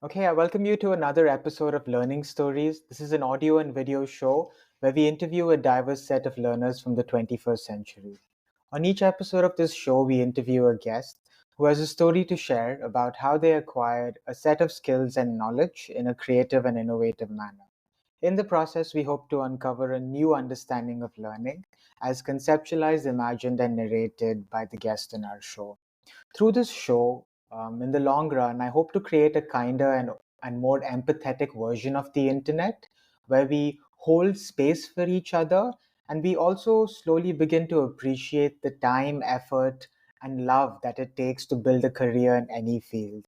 Okay, I welcome you to another episode of Learning Stories. This is an audio and video show where we interview a diverse set of learners from the 21st century. On each episode of this show, we interview a guest who has a story to share about how they acquired a set of skills and knowledge in a creative and innovative manner. In the process, we hope to uncover a new understanding of learning as conceptualized, imagined, and narrated by the guest in our show. Through this show, in the long run, I hope to create a kinder and more empathetic version of the internet where we hold space for each other and we also slowly begin to appreciate the time, effort, and love that it takes to build a career in any field.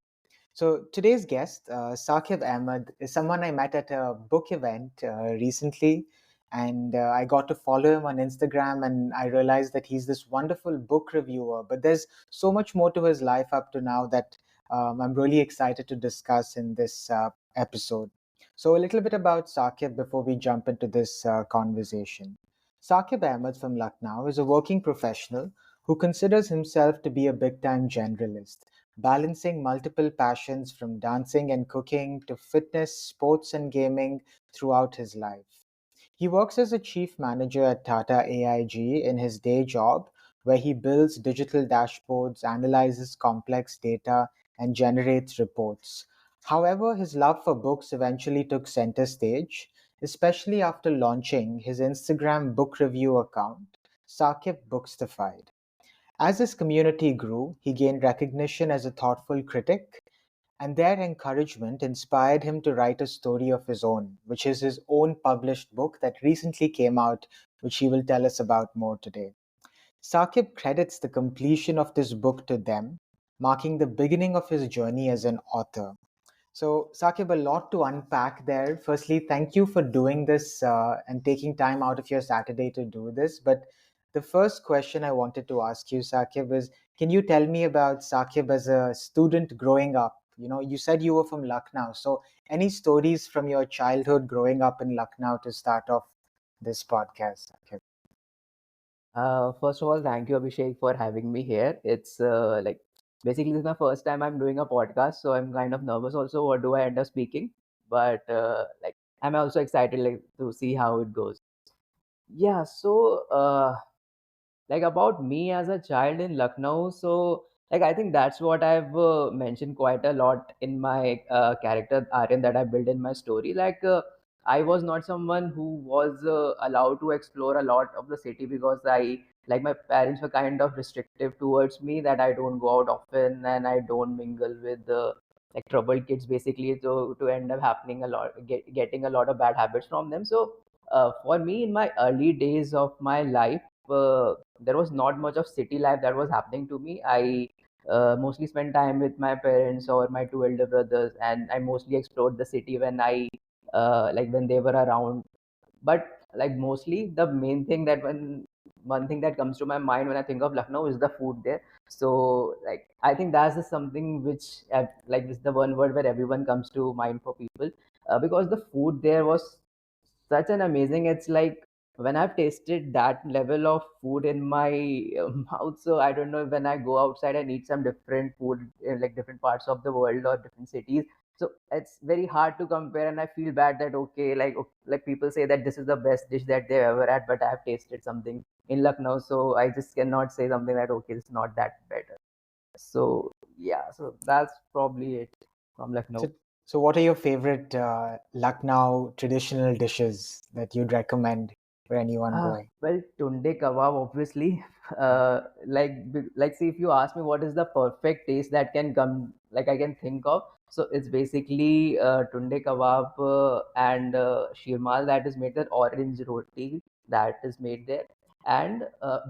So today's guest, Saqib Ahmad, is someone I met at a book event recently, and I got to follow him on Instagram, and I realized that he's this wonderful book reviewer. But there's so much more to his life up to now that I'm really excited to discuss in this episode. So a little bit about Saqib before we jump into this conversation. Saqib Ahmad from Lucknow is a working professional who considers himself to be a big-time generalist, balancing multiple passions from dancing and cooking to fitness, sports, and gaming throughout his life. He works as a chief manager at Tata AIG in his day job, where he builds digital dashboards, analyzes complex data, and generates reports. However, his love for books eventually took center stage, especially after launching his Instagram book review account, Saqib Bookstified. As his community grew, he gained recognition as a thoughtful critic, and their encouragement inspired him to write a story of his own, which is his own published book that recently came out, which he will tell us about more today. Saqib credits the completion of this book to them, marking the beginning of his journey as an author. So, Saqib, a lot to unpack there. Firstly, thank you for doing this and taking time out of your Saturday to do this. But the first question I wanted to ask you, Saqib, is can you tell me about Saqib as a student growing up? You said you were from Lucknow. So, any stories from your childhood growing up in Lucknow to start off this podcast, Saqib? First of all, thank you, Abhishek, for having me here. It's like basically this is my first time I'm doing a podcast, so I'm kind of nervous also. What do I end up speaking? But like I'm also excited like to see how it goes. Yeah, so like about me as a child in Lucknow. So like I think that's what I've mentioned quite a lot in my character Aryan that I built in my story. I was not someone who was allowed to explore a lot of the city because I like my parents were kind of restrictive towards me that I don't go out often and I don't mingle with like troubled kids basically to end up happening a lot getting a lot of bad habits from them. So for me in my early days of my life there was not much of city life that was happening to me. I mostly spent time with my parents or my two elder brothers, and I mostly explored the city when I like when they were around. But like mostly the main thing that when one thing that comes to my mind when I think of Lucknow is the food there. So like I think that's the something which like this is the one word where everyone comes to mind for people because the food there was such an amazing. It's like when I've tasted that level of food in my mouth. So I don't know, when I go outside and eat some different food in like different parts of the world or different cities, so it's very hard to compare, and I feel bad that okay, like people say that this is the best dish that they've ever had, but I have tasted something in Lucknow, so I just cannot say something that okay, it's not that better. So yeah, so that's probably it from Lucknow. So, so what are your favorite Lucknow traditional dishes that you'd recommend for anyone going? Well, tunde kebab, obviously. Like, see, if you ask me what is the perfect taste that can come, like I can think of, so it's basically tunde kebab and shirmal that is made there, orange roti that is made there, and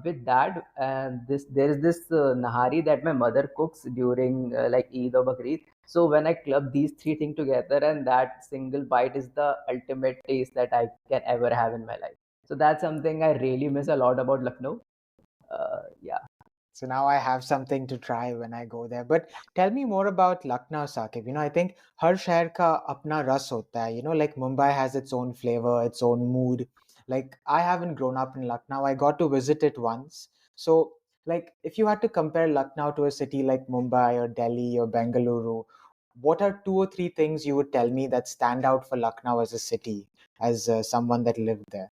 with that, and this there is this nahari that my mother cooks during like Eid or Bakrid. So when I club these three things together, and that single bite is the ultimate taste that I can ever have in my life. So that's something I really miss a lot about Lucknow. Yeah. So now I have something to try when I go there. But tell me more about Lucknow, Saqib. I think हर शहर का अपना रस होता है. Like Mumbai has its own flavor, its own mood. Like I haven't grown up in Lucknow. I got to visit it once. So like if you had to compare Lucknow to a city like Mumbai or Delhi or Bengaluru, what are two or three things you would tell me that stand out for Lucknow as a city, as someone that lived there?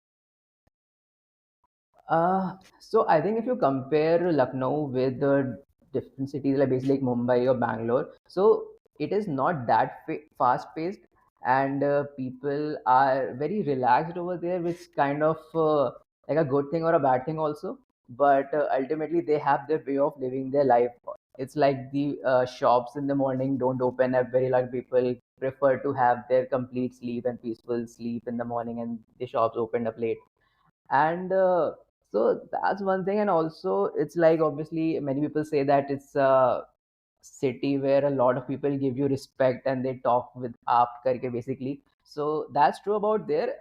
So I think if you compare Lucknow with the different cities like basically like Mumbai or Bangalore, so it is not that fast paced, and people are very relaxed over there, which kind of like a good thing or a bad thing also. But ultimately, they have their way of living their life. It's like the shops in the morning don't open up. Very lot of people prefer to have their complete sleep and peaceful sleep in the morning, and the shops opened up late. And so that's one thing. And also it's like obviously many people say that it's a city where a lot of people give you respect and they talk with aap karke basically. So that's true about there.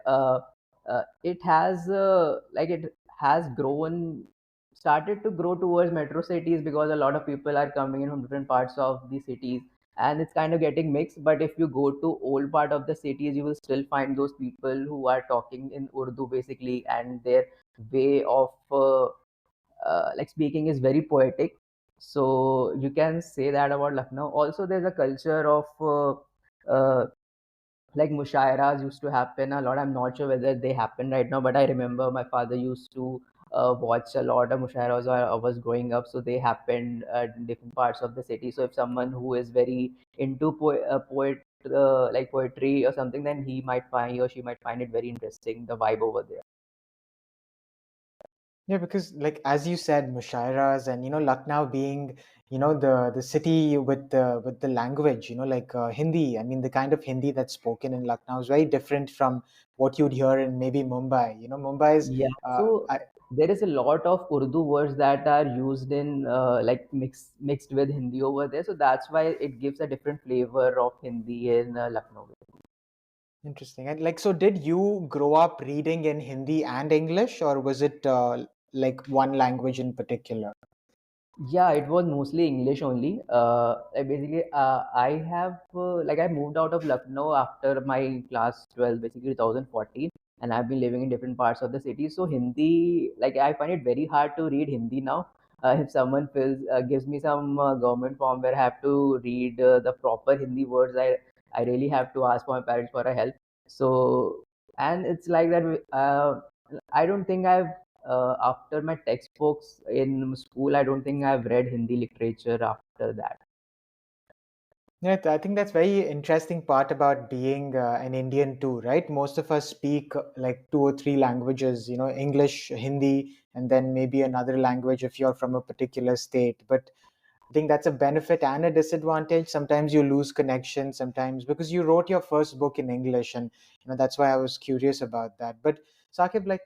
It has it has grown started to grow towards metro cities because a lot of people are coming in from different parts of the cities, and it's kind of getting mixed. But if you go to old part of the cities, you will still find those people who are talking in Urdu basically, and their way of like speaking is very poetic. So you can say that about Lucknow. Also, there's a culture of like mushairas used to happen a lot. I'm not sure whether they happen right now, but I remember my father used to watch a lot of mushairas while I was growing up. So they happened in different parts of the city. So if someone who is very into like poetry or something, then he or she might find it very interesting, the vibe over there. Yeah, because like as you said, Mushairas and Lucknow being the city with the language, like Hindi. I mean, the kind of Hindi that's spoken in Lucknow is very different from what you'd hear in maybe Mumbai. Mumbai is Yeah. So I, there is a lot of Urdu words that are used in like mixed with Hindi over there. So that's why it gives a different flavor of Hindi in Lucknow. interesting. And like, so did you grow up reading in Hindi and English, or was it like one language in particular? Yeah, it was mostly English only. I have like I moved out of Lucknow after my class 12, basically 2014, and I've been living in different parts of the city. So Hindi, like I find it very hard to read Hindi now. If someone gives me some government form where I have to read the proper Hindi words, I really have to ask my parents for a help. So and it's like that. I don't think I've after my textbooks in school, I don't think I've read Hindi literature after that. Yeah, I think that's very interesting part about being an Indian too, right? Most of us speak like two or three languages, English, Hindi, and then maybe another language if you're from a particular state. But I think that's a benefit and a disadvantage. Sometimes you lose connection, sometimes because you wrote your first book in English, and that's why I was curious about that. But Saqib, like,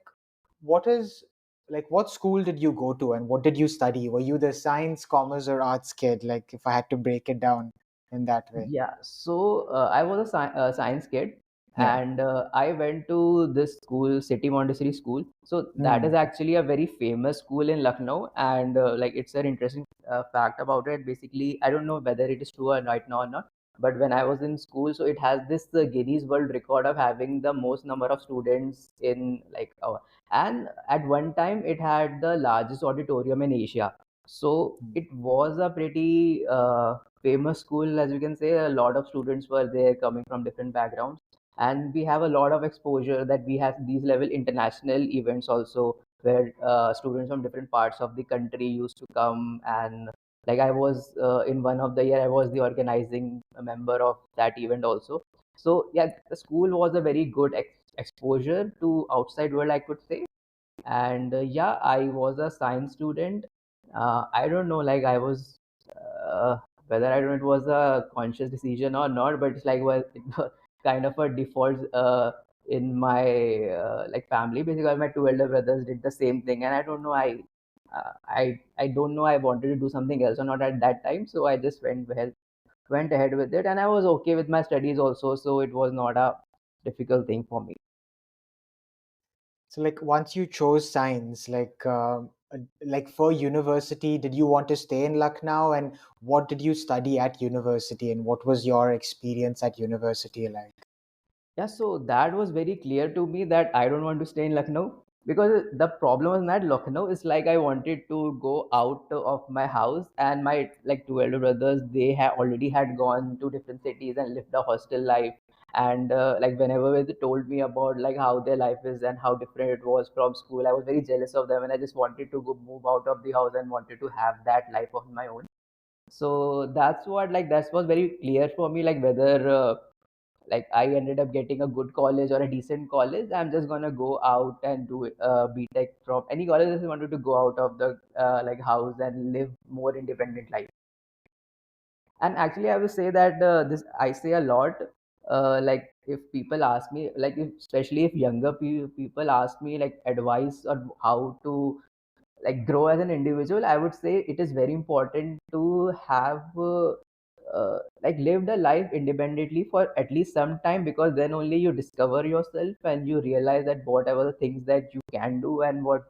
what is what school did you go to and what did you study? Were you the science, commerce, or arts kid? Like, if I had to break it down in that way. Yeah, so I was a science kid, Yeah. and I went to this school, City Montessori School. So that is Hmm. actually a very famous school in Lucknow, and like it's an interesting fact about it. Basically, I don't know whether it is true or right now or not, but when I was in school, so it has this Guinness World Record of having the most number of students in and at one time it had the largest auditorium in Asia. So it was a pretty famous school, as you can say. A lot of students were there coming from different backgrounds, and we have a lot of exposure that we have these level international events also, where students from different parts of the country used to come. And like I was in one of the year, I was the organizing member of that event also. So yeah, the school was a very good exposure to outside world, I could say. And yeah, I was a science student. I don't know, like I was uh, whether I don't know it was a conscious decision or not, but it's like, well, it was kind of a default in my like family. Basically my two elder brothers did the same thing, and I don't know, I don't know, I wanted to do something else or not at that time. So I just went ahead with it, and I was okay with my studies also, so it was not a difficult thing for me. So, like, once you chose science, like for university, did you want to stay in Lucknow? And what did you study at university? And what was your experience at university like? Yeah, so that was very clear to me that I don't want to stay in Lucknow. because the problem was not Lucknow. It's like I wanted to go out of my house, and my like two elder brothers, they had already had gone to different cities and lived a hostel life. And like whenever they told me about like how their life is and how different it was from school, I was very jealous of them, and I just wanted to go move out of the house and wanted to have that life of my own. So that's what, like, that was very clear for me, like whether like I ended up getting a good college or a decent college, I'm just gonna go out and do BTech from any college. I just wanted to go out of the like house and live more independent life. And actually, I would say that this I say a lot. Like if people ask me, like if, especially if younger people ask me like advice on how to like grow as an individual, I would say it is very important to have like lived a life independently for at least some time, because then only you discover yourself and you realize that whatever the things that you can do and what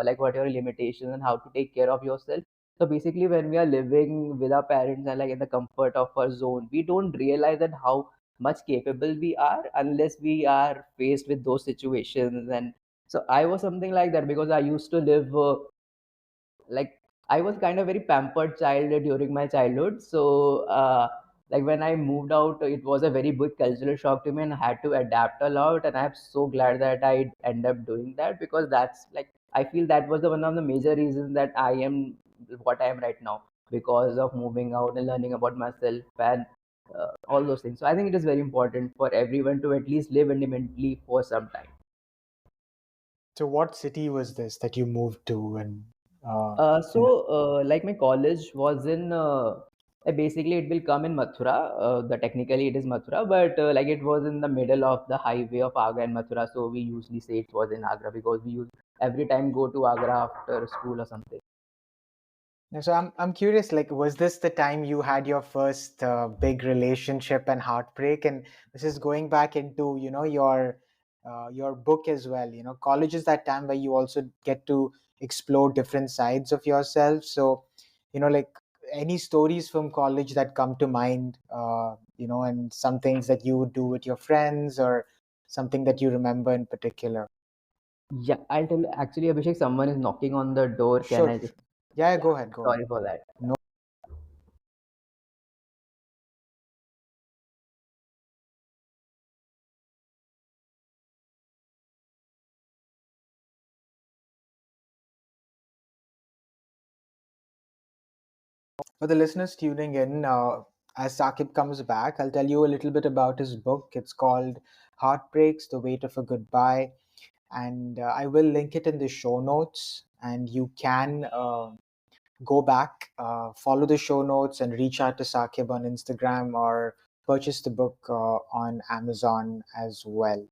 like what are your limitations and how to take care of yourself. So basically when we are living with our parents and like in the comfort of our zone, we don't realize that how much capable we are unless we are faced with those situations. And so I was something like that, because I used to live like I was kind of very pampered child during my childhood. So like when I moved out, it was a very big cultural shock to me, and I had to adapt a lot. And I'm so glad that I end up doing that, because that's like I feel that was the one of the major reasons that I am what I am right now, because of moving out and learning about myself and all those things. So I think it is very important for everyone to at least live independently for some time. So, what city was this that you moved to? And you know, Like my college was in basically it will come in Mathura. The technically it is Mathura, but like it was in the middle of the highway of Agra and Mathura. So we usually say it was in Agra, because we use every time go to Agra after school or something. so I'm curious. Like, was this the time you had your first big relationship and heartbreak? And this is going back into your book as well. College is that time where you also get to explore different sides of yourself. So, like any stories from college that come to mind. And some things that you would do with your friends, or something that you remember in particular. Yeah, I'll tell you. Actually, Abhishek, someone is knocking on the door. Can Sure. I just? Yeah, yeah, Yeah, go ahead. Go ahead. sorry for that. No. For the listeners tuning in, as Saqib comes back, I'll tell you a little bit about his book. It's called Heartbreaks, The Weight of a Goodbye. And I will link it in the show notes. And you can go back, follow the show notes, and reach out to Saqib on Instagram, or purchase the book on Amazon as well.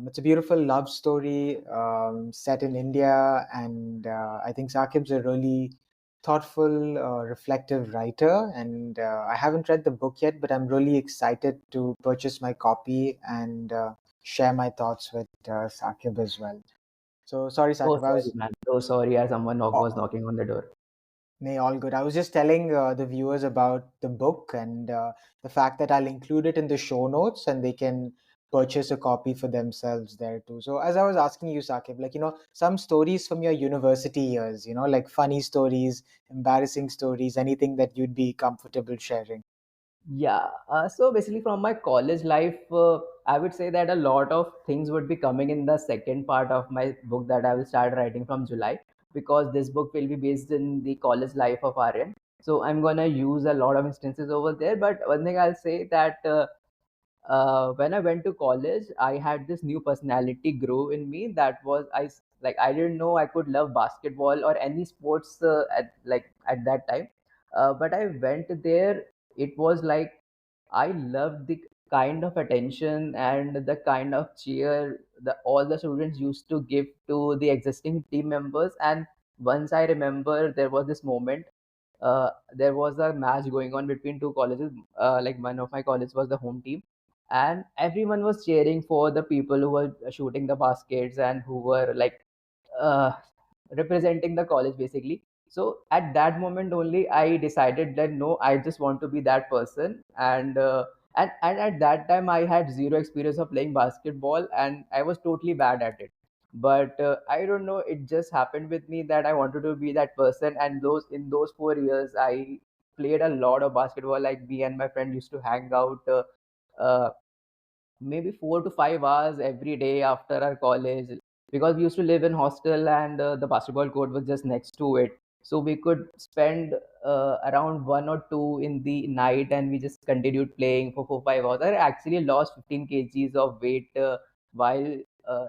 It's a beautiful love story set in India, and I think Saqib's a really thoughtful, reflective writer. And I haven't read the book yet, but I'm really excited to purchase my copy and share my thoughts with Saqib as well. So sorry, Oh, Saqib. I sorry, was man. So sorry, someone was knocking on the door. Nay, all good. I was just telling the viewers about the book, and the fact that I'll include it in the show notes, and they can purchase a copy for themselves there too. So, as I was asking you, Saqib, like, some stories from your university years, like funny stories, embarrassing stories, anything that you'd be comfortable sharing. Yeah. So basically, from my college life, I would say that a lot of things would be coming in the second part of my book that I will start writing from July, because this book will be based in the college life of Aryan. So I'm gonna use a lot of instances over there. But one thing I'll say that when I went to college, I had this new personality grow in me. That was like I didn't know I could love basketball or any sports at that time. But I went there. It was like I loved the kind of attention and the kind of cheer the all the students used to give to the existing team members. And once I remember, there was this moment. There was a match going on between two colleges. Like one of my colleges was the home team, and everyone was cheering for the people who were shooting the baskets and who were like uh, representing the college basically. So at that moment only I decided that no, I just want to be that person. And at that time I had zero experience of playing basketball, and I was totally bad at it. But I don't know, it just happened with me that I wanted to be that person. And those in those 4 years I played a lot of basketball. Like me and my friend used to hang out uh, maybe 4 to 5 hours every day after our college, because we used to live in hostel, and the basketball court was just next to it. So we could spend around 1 or 2 in the night, and we just continued playing for 4 5 hours. I actually lost 15 kgs of weight while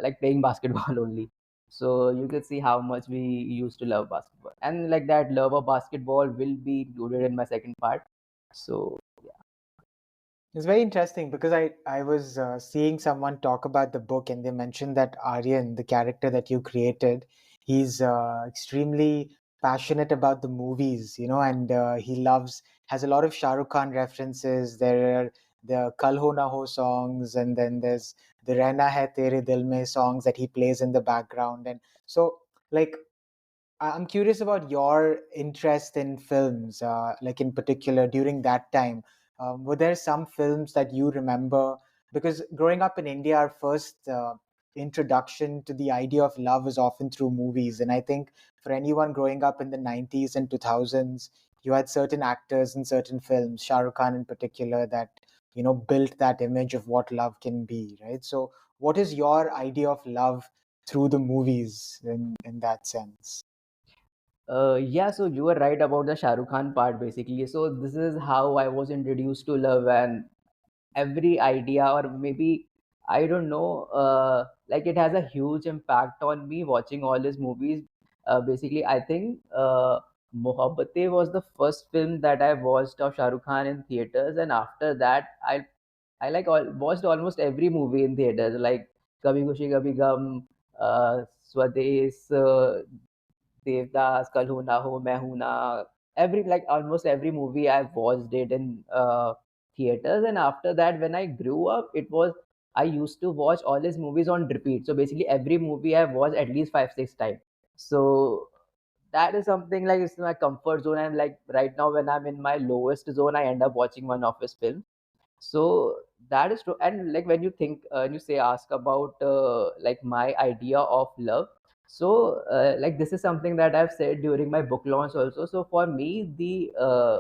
like playing basketball only. So you could see how much we used to love basketball, and like that love of basketball will be included in my second part. So It's very interesting because I was seeing someone talk about the book, and they mentioned that Aryan, the character that you created, he's extremely passionate about the movies, and he has a lot of Shah Rukh Khan references. There are the Kal Ho Na Ho songs, and then there's the Rehna Hai Tere Dil Mein songs that he plays in the background. And so, like, I'm curious about your interest in films, like in particular during that time. Were there some films that you remember? Because growing up in India, our first introduction to the idea of love is often through movies. And I think for anyone growing up in the 90s and 2000s, you had certain actors in certain films, Shah Rukh Khan in particular, that, built that image of what love can be, right? So, what is your idea of love through the movies in that sense? yeah, so you were right about the Shah Rukh Khan part basically. So this is how I was introduced to love, and every idea, or maybe I don't know, like it has a huge impact on me watching all his movies. Basically, I think Mohabbatein was the first film that I watched of Shah Rukh Khan in theaters, and after that, I like watched almost every movie in theaters, like Kabhi Khushi Kabhi Gum, Swades, Devdas, Kal Ho Na Ho, Main Hoon Na, every like almost every movie I've watched it in theaters. And after that, when I grew up, it was I used to watch all his movies on repeat. So basically, every movie I've watched at least 5 6 times. So that is something like it's my comfort zone. And like right now, when I'm in my lowest zone, I end up watching one of his films. So that is true. And like when you think, when you say ask about like my idea of love, so like this is something that I've said during my book launch also. So for me, the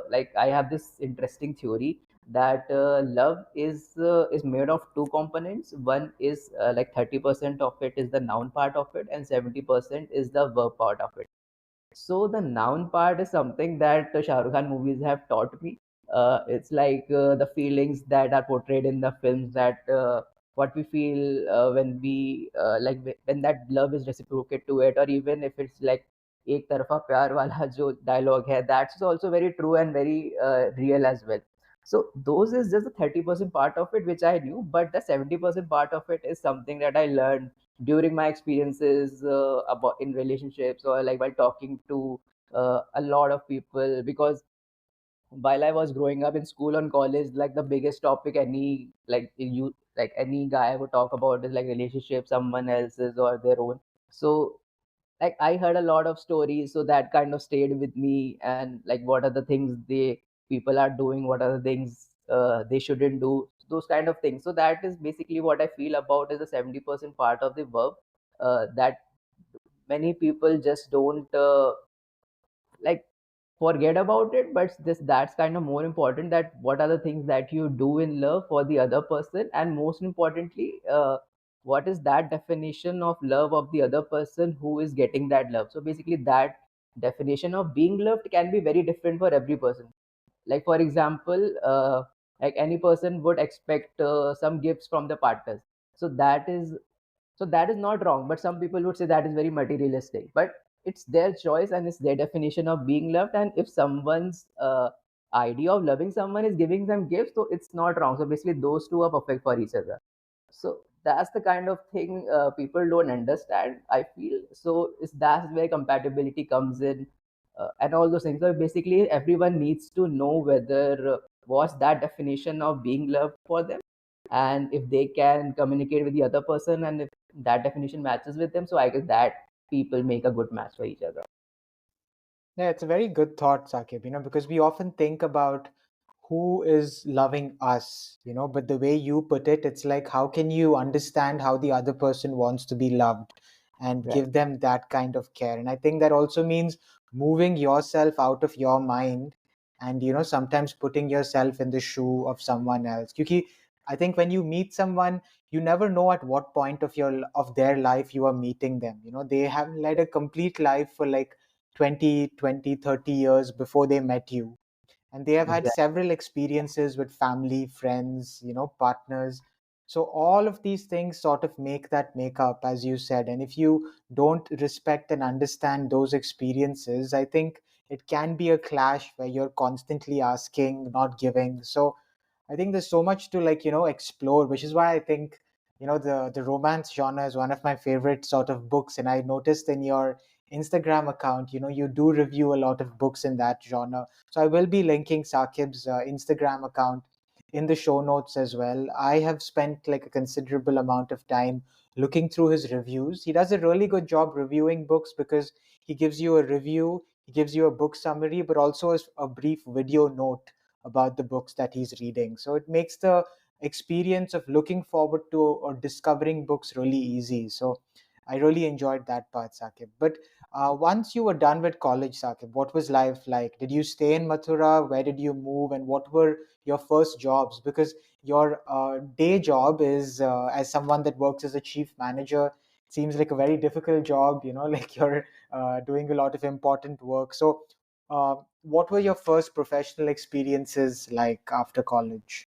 like I have this interesting theory that love is made of two components. One is like 30% of it is the noun part of it, and 70% is the verb part of it. So the noun part is something that the Shah Rukh Khan movies have taught me. It's like the feelings that are portrayed in the films, that what we feel when we like when that love is reciprocated to it, or even if it's like एक तरफा प्यार वाला जो dialogue है, that's also very true and very real as well. So those is just the 30% part of it which I knew, but the 70% part of it is something that I learned during my experiences about in relationships, or like while talking to a lot of people. Because while I was growing up in school and college, like the biggest topic any like you like any guy would talk about is like relationships, someone else's or their own. So like I heard a lot of stories, so that kind of stayed with me. And like what are the things they people are doing, what are the things they shouldn't do, those kind of things. So that is basically what I feel about is the 70% part of the verb, that many people just don't like forget about it. But this that's kind of more important, that what are the things that you do in love for the other person, and most importantly, what is that definition of love of the other person who is getting that love. So basically that definition of being loved can be very different for every person. Like for example, like any person would expect some gifts from the partners. So that is not wrong, but some people would say that is very materialistic. But it's their choice and it's their definition of being loved. And if someone's idea of loving someone is giving them gifts, so it's not wrong. So basically those two are perfect for each other. So that's the kind of thing people don't understand, I feel. So it's that's where compatibility comes in, and all those things. So basically everyone needs to know whether what's that definition of being loved for them, and if they can communicate with the other person, and if that definition matches with them, so I guess that people make a good match for each other. Yeah, it's a very good thought, Saqib, because we often think about who is loving us, but the way you put it, it's like, how can you understand how the other person wants to be loved? and Right. give them that kind of care. And I think that also means moving yourself out of your mind, and sometimes putting yourself in the shoe of someone else. Because I think when you meet someone, you never know at what point of their life you are meeting them. They have led a complete life for like 20, 20, 30 years before they met you, and they have had Exactly. several experiences with family, friends, partners. So all of these things sort of make that makeup, as you said. And if you don't respect and understand those experiences, I think it can be a clash where you're constantly asking, not giving. So I think there's so much to, like, explore, which is why I think, the romance genre is one of my favorite sort of books. And I noticed in your Instagram account, you do review a lot of books in that genre. So I will be linking Saqib's Instagram account in the show notes as well. I have spent like a considerable amount of time looking through his reviews. He does a really good job reviewing books because he gives you a review, he gives you a book summary, but also a brief video note about the books that he's reading. So it makes the experience of looking forward to or discovering books really easy. So I really enjoyed that part, Saqib. But once you were done with college, Saqib, what was life like? Did you stay in Mathura? Where did you move? And what were your first jobs? Because your day job is, as someone that works as a chief manager, seems like a very difficult job, like you're doing a lot of important work. So, what were your first professional experiences like after college?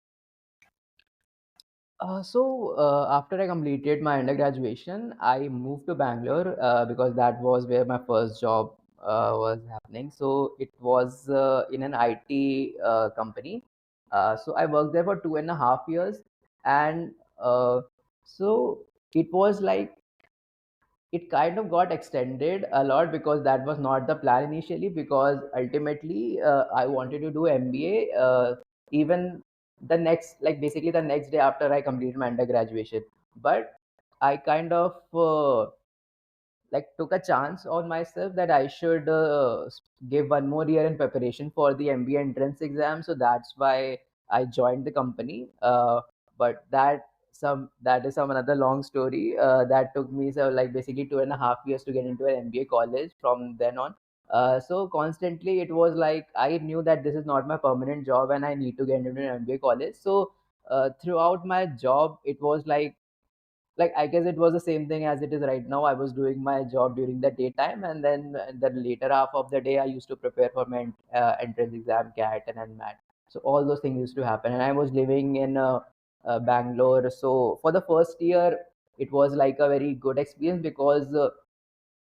After I completed my undergraduation, I moved to Bangalore because that was where my first job was happening. So it was in an IT company. So I worked there for 2.5 years, and so it was like it kind of got extended a lot because that was not the plan initially, because ultimately I wanted to do MBA even the next, like basically the next day after I completed my undergraduation. But I kind of like took a chance on myself that I should give one more year in preparation for the MBA entrance exam. So that's why I joined the company. But that is some another long story. That took me so like basically 2.5 years to get into an MBA college from then on. So constantly it was like I knew that this is not my permanent job and I need to get into an MBA college. So throughout my job, it was like I guess it was the same thing as it is right now. I was doing my job during the daytime, and then the later half of the day I used to prepare for my entrance exam, CAT and NMAT. So all those things used to happen, and I was living in Bangalore. So for the first year it was like a very good experience because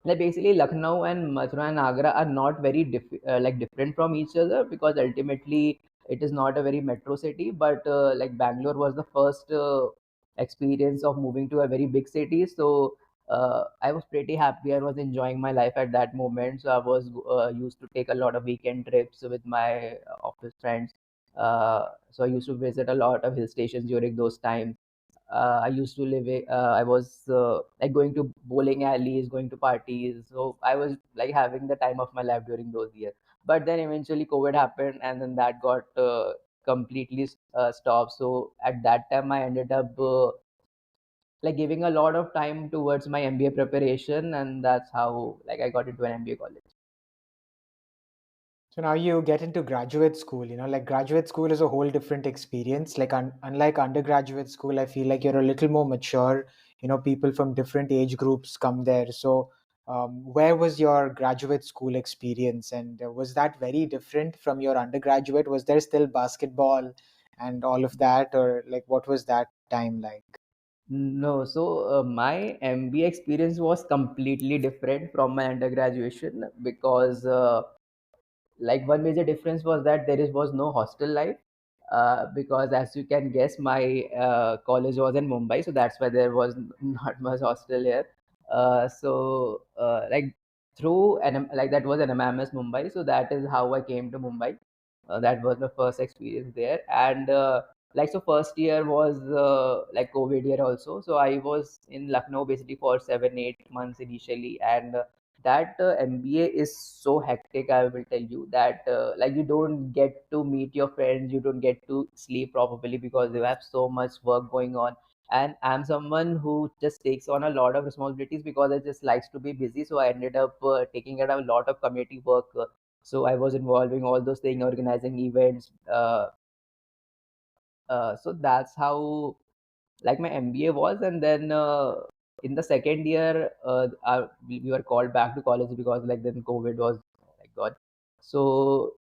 like basically Lucknow and Mathura and Agra are not very like different from each other, because ultimately it is not a very metro city. But like Bangalore was the first experience of moving to a very big city. So I was pretty happy. I was enjoying my life at that moment. So I was used to take a lot of weekend trips with my office friends. So I used to visit a lot of hill stations during those times. I used to I was like going to bowling alleys, going to parties. So I was like having the time of my life during those years. But then eventually COVID happened, and then that got completely stopped. So at that time, I ended up like giving a lot of time towards my MBA preparation, and that's how like I got into an MBA college. So now you get into graduate school, like graduate school is a whole different experience. Like unlike undergraduate school, I feel like you're a little more mature. People from different age groups come there. So where was your graduate school experience? And was that very different from your undergraduate? Was there still basketball and all of that? Or like what was that time like? No, so my MBA experience was completely different from my undergraduation because like one major difference was that was no hostel life, because as you can guess my college was in Mumbai, so that's why there was not much hostel here. Like through like that was an MMS Mumbai, so that is how I came to Mumbai. That was my first experience there. And like so first year was like COVID year also, so I was in Lucknow basically for 7 8 months initially. And that MBA is so hectic, I will tell you that like you don't get to meet your friends, you don't get to sleep properly because you have so much work going on. and I'm someone who just takes on a lot of responsibilities because I just likes to be busy. So I ended up taking out a lot of community work. So I was involving all those things, organizing events. So that's how like my MBA was. And then in the second year, we were called back to college because like then COVID was like God. So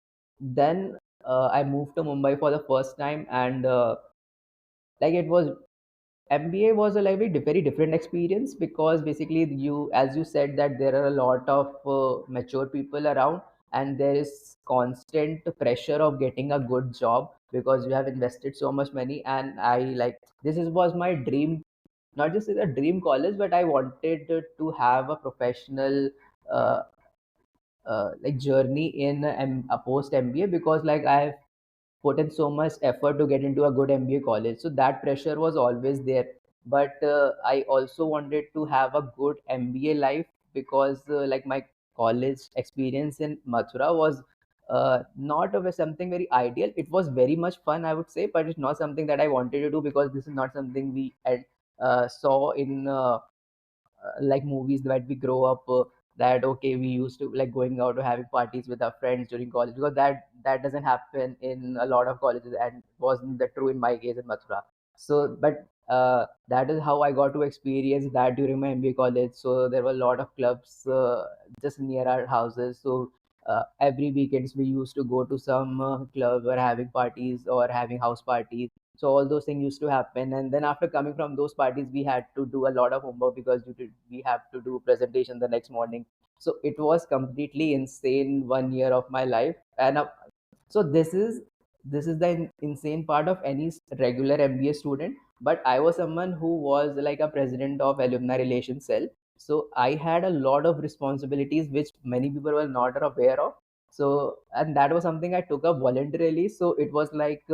then I moved to Mumbai for the first time, and like it was MBA was a like very different experience because basically you, as you said, that there are a lot of mature people around, and there is constant pressure of getting a good job because you have invested so much money. And I like this is was my dream, not just a dream college, but I wanted to have a professional uh, like journey in a post MBA because like I've put in so much effort to get into a good MBA college. So that pressure was always there. But I also wanted to have a good MBA life because like my college experience in Mathura was not of something very ideal. It was very much fun, I would say, but it's not something that I wanted to do because this is not something we had, saw in like movies that we grow up, that okay we used to like going out or having parties with our friends during college, because that doesn't happen in a lot of colleges and wasn't that true in my case in Mathura. So but that is how I got to experience that during my MBA college. So there were a lot of clubs just near our houses. So every weekends we used to go to some club or having parties or having house parties. So all those things used to happen, and then after coming from those parties we had to do a lot of homework because we have to do presentation the next morning. So it was completely insane 1 year of my life. And so this is the insane part of any regular MBA student. But I was someone who was like a president of alumni relations cell, so I had a lot of responsibilities which many people were not aware of. So and that was something I took up voluntarily. So it was like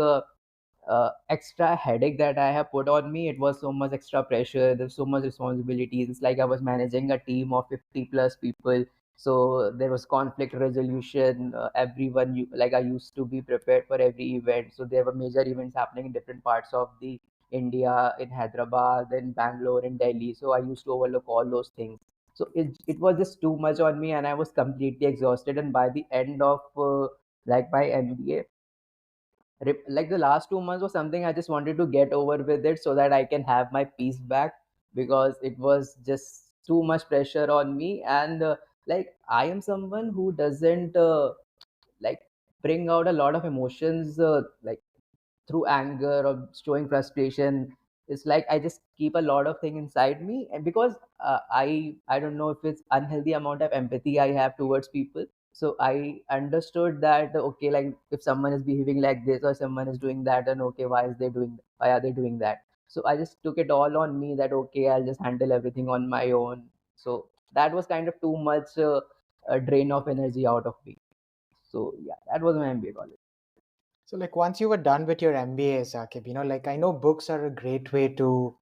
extra headache that I have put on me. It was so much extra pressure. There's so much responsibilities. It's like I was managing a team of 50 plus people. So there was conflict resolution. Everyone, like I used to be prepared for every event. So there were major events happening in different parts of the India, in Hyderabad, in Bangalore, in Delhi. So I used to overlook all those things. So it was just too much on me, and I was completely exhausted. And by the end of like my MBA, like the last 2 months was something I just wanted to get over with it so that I can have my peace back, because it was just too much pressure on me. And like I am someone who doesn't like bring out a lot of emotions like through anger or showing frustration. It's like I just keep a lot of thing inside me, and because I don't know if it's unhealthy amount of empathy I have towards people. So I understood that okay, like if someone is behaving like this or someone is doing that, and okay, why are they doing that? So I just took it all on me that okay, I'll just handle everything on my own. So that was kind of too much a drain of energy out of me. So yeah, that was my MBA college. So, like, once you were done with your MBA, Saqib, like, I know books are a great way to,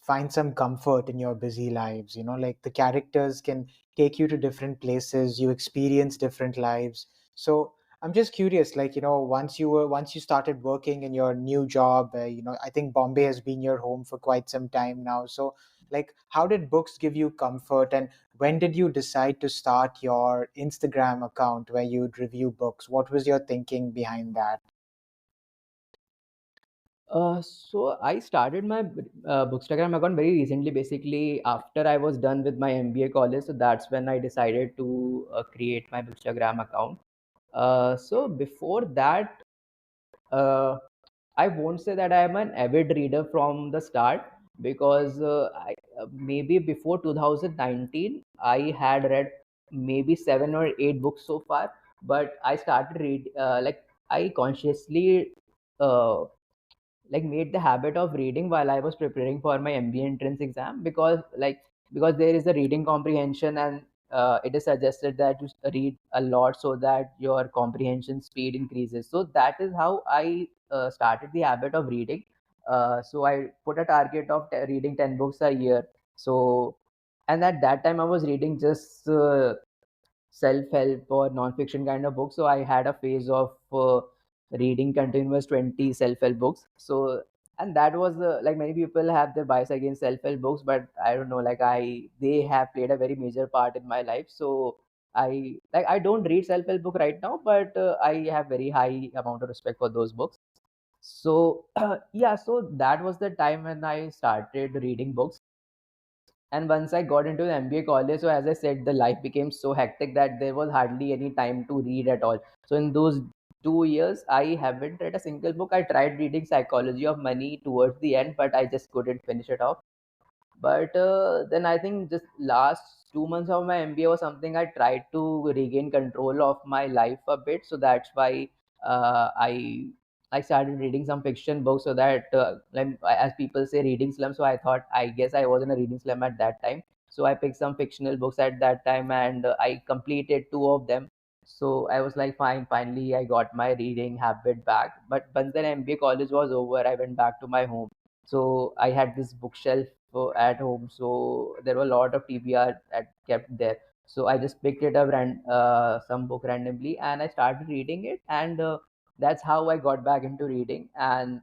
find some comfort in your busy lives. Like, the characters can take you to different places, you experience different lives. So, I'm just curious, like, once you started working in your new job, I think Bombay has been your home for quite some time now. So, like, how did books give you comfort? And when did you decide to start your Instagram account where you'd review books? What was your thinking behind that? So I started my Bookstagram account very recently, basically after I was done with my MBA college. So that's when I decided to create my Bookstagram account. So before that, uh, I won't say that I am an avid reader from the start, because maybe before 2019 I had read maybe 7 or 8 books so far. But I started like I consciously uh, like made the habit of reading while I was preparing for my MBA entrance exam, because there is a reading comprehension, and it is suggested that you read a lot so that your comprehension speed increases. So that is how I started the habit of reading. So I put a target of reading 10 books a year. So and at that time I was reading just self-help or non-fiction kind of books. So I had a phase of reading continuous 20 self-help books. So and that was the, like, many people have their bias against self-help books, but I don't know, like, they have played a very major part in my life. So I don't read self-help book right now, but I have very high amount of respect for those books. So yeah, so that was the time when I started reading books. And once I got into the MBA college, so as I said, the life became so hectic that there was hardly any time to read at all. So in those 2 years, I haven't read a single book. I tried reading Psychology of Money towards the end, but I just couldn't finish it off. But then I think just last 2 months of my MBA was something I tried to regain control of my life a bit. So that's why I started reading some fiction books, so that like, as people say, reading slum. So I thought, I guess I was in a reading slum at that time. So I picked some fictional books at that time, and I completed two of them. So I was like, fine, finally I got my reading habit back. But once the MBA college was over, I went back to my home. So I had this bookshelf at home. So there were a lot of TBR kept there. So I just picked it up some book randomly, and I started reading it, and that's how I got back into reading. And